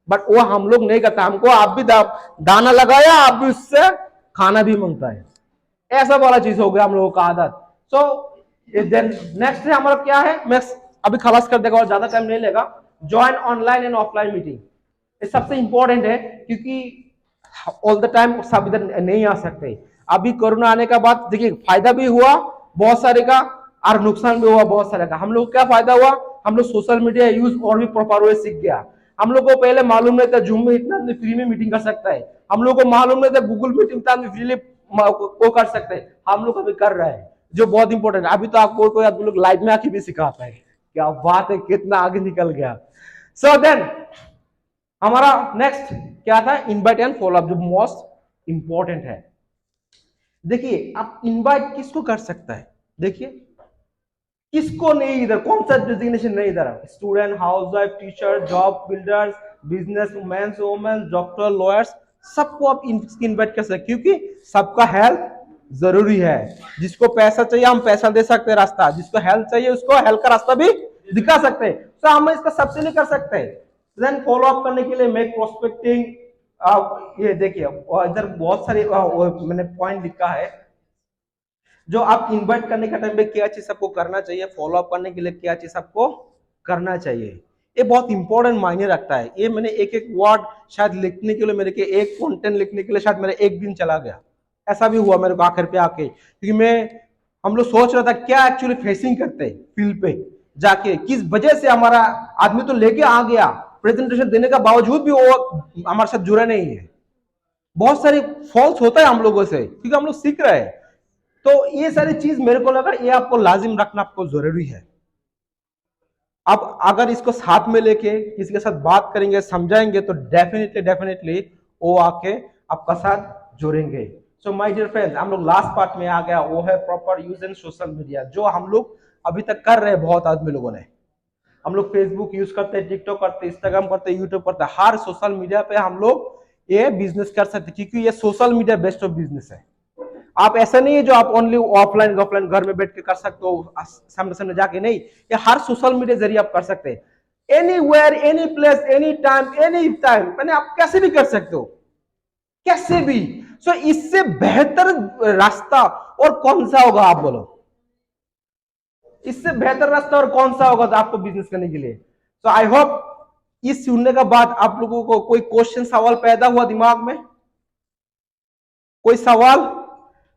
बट वो हम लोग नहीं करते, हमको आप भी दाना लगाया आप भी उससे खाना भी मांगता है, ऐसा वाला चीज हो गया हम लोगों का आदत। सो नेक्स्ट है हमारा क्या है, मैं अभी खलास कर देगा और ज्यादा टाइम नहीं लेगा। Join online and offline meeting, ये सबसे इंपॉर्टेंट है क्योंकि ऑल द टाइम सब इधर नहीं आ सकते। अभी कोरोना आने का बाद देखिए फायदा भी हुआ बहुत सारे का और नुकसान भी हुआ बहुत सारे का। हम लोग क्या फायदा हुआ, हम लोग सोशल मीडिया यूज और भी प्रॉपर वे सीख गया। हम लोग को पहले मालूम नहीं था जूम में इतना फ्री में मीटिंग कर सकता है, हम लोग को मालूम नहीं था गूगल मीटिंग फ्रीली को कर सकते हैं, हम लोग अभी कर रहे हैं, जो बहुत इंपॉर्टेंट है। अभी तो आपको कोई आप लोग लाइव में आके भी सिखाता है, क्या बात है, कितना आगे निकल गया। सो देन हमारा नेक्स्ट क्या था, इनवाइट एंड फॉलो अप, जो मोस्ट इंपॉर्टेंट है। देखिए आप इनवाइट किसको कर सकता है, देखिए किसको नहीं, इधर कौन सा डेजिग्नेशन नहीं, इधर student, housewife, teacher, job builders, business women, women, doctor, lawyers, सबको आप इनवाइट कर सकते हैं क्योंकि सबका हेल्थ जरूरी है। जिसको पैसा चाहिए हम पैसा दे सकते हैं रास्ता, जिसको हेल्थ चाहिए उसको हेल्थ का रास्ता भी दिखा सकते हैं। तो हम इसका सबसे नहीं कर सकते। देन फॉलो अप करने के लिए मेक प्रोस्पेक्टिंग, ये देखिए इधर बहुत सारे मैंने पॉइंट लिखा है, जो आप इनवाइट करने का टाइम पे क्या चीज सबको करना चाहिए, फॉलो अप करने के लिए क्या चीज सबको करना चाहिए, ये बहुत इंपॉर्टेंट मायने रखता है। ये मैंने एक एक वर्ड शायद लिखने के लिए, मेरे के एक कंटेंट लिखने के लिए शायद मेरा एक दिन चला गया, ऐसा भी हुआ मेरे को आखिर पे आके, क्योंकि हम लोग सोच रहा था क्या एक्चुअली फेसिंग करते हैं फील्ड पे जाके, किस वजह से हमारा आदमी तो लेके आ गया, प्रेजेंटेशन देने का बावजूद भी वो हमारे साथ जुड़ा नहीं है। बहुत सारे फॉल्स होता है हम लोगों से क्योंकि हम लोग सीख रहे हैं। तो ये सारी चीज मेरे को लगा ये आपको लाजिम रखना आपको जरूरी है। अब अगर इसको साथ में लेके किसी के साथ बात करेंगे, समझाएंगे, तो डेफिनेटली वो आके आपका साथ जुड़ेंगे। सो माय डियर फ्रेंड्स, हम लोग लास्ट पार्ट में आ गया, वो है proper use in social media, जो हम लोग अभी तक कर रहे हैं। बहुत आदमी लोगों ने, हम लोग फेसबुक यूज करते हैं, टिकटॉक करते हैं, इंस्टाग्राम करते हैं, यूट्यूब करते हैं, हर सोशल मीडिया पे हम लोग ये बिजनेस कर सकते हैं क्योंकि ये social media best of business है। आप ऐसा नहीं है जो आप ओनली ऑफलाइन घर में बैठ के कर सकते हो, सामने सामने जाके नहीं, ये हर सोशल मीडिया जरिए आप कर सकते हैं। Anywhere, any place, any time, मैंने आप कैसे भी कर सकते हो, कैसे भी। सो इससे बेहतर रास्ता और कौन सा होगा, आप बोलो, इससे बेहतर रास्ता और कौन सा होगा तो आपको बिजनेस करने के लिए। सो आई होप इस सुनने का बाद आप लोगों को कोई क्वेश्चन, सवाल पैदा हुआ दिमाग में, कोई सवाल?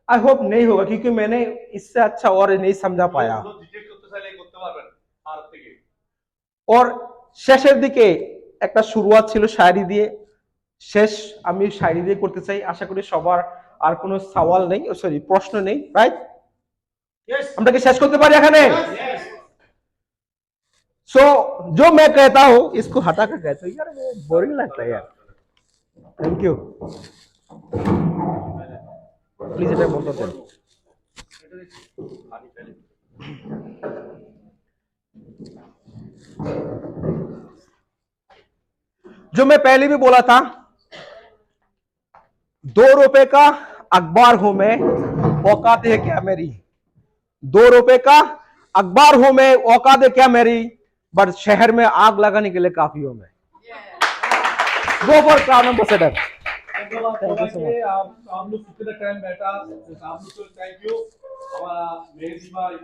आई होप नहीं होगा क्योंकि मैंने इससे अच्छा और नहीं समझा पाया। और শেষের দিকে একটা শুরুয়াত ছিল শায়রি দিয়ে, শেষ আমি শায়রি দিয়ে করতে চাই। আশা করি সবার আর কোনো সওয়াল নেই, সরি প্রশ্ন নেই, রাইট? আমরা কি শেষ করতে পারি এখানে? सो जो मैं कहता हूं इसको हटा कर कहते हो यार, वो बोरिंग लगता है यार। थैंक यू, प्लीज এটা বলতে দেন। जो मैं पहले भी बोला था, 2 रुपए का अखबार हूं मैं, औकात है क्या मेरी? 2 रुपए का अखबार हूं मैं, औकात है क्या मेरी, बट शहर में आग लगाने के लिए काफी हूं मैं। Go for crown ambassador. धन्यवाद सबाइके। आप लोग कितना टाइम बैठा, आप लोग को थैंक यू। हमारा मेहदी भाई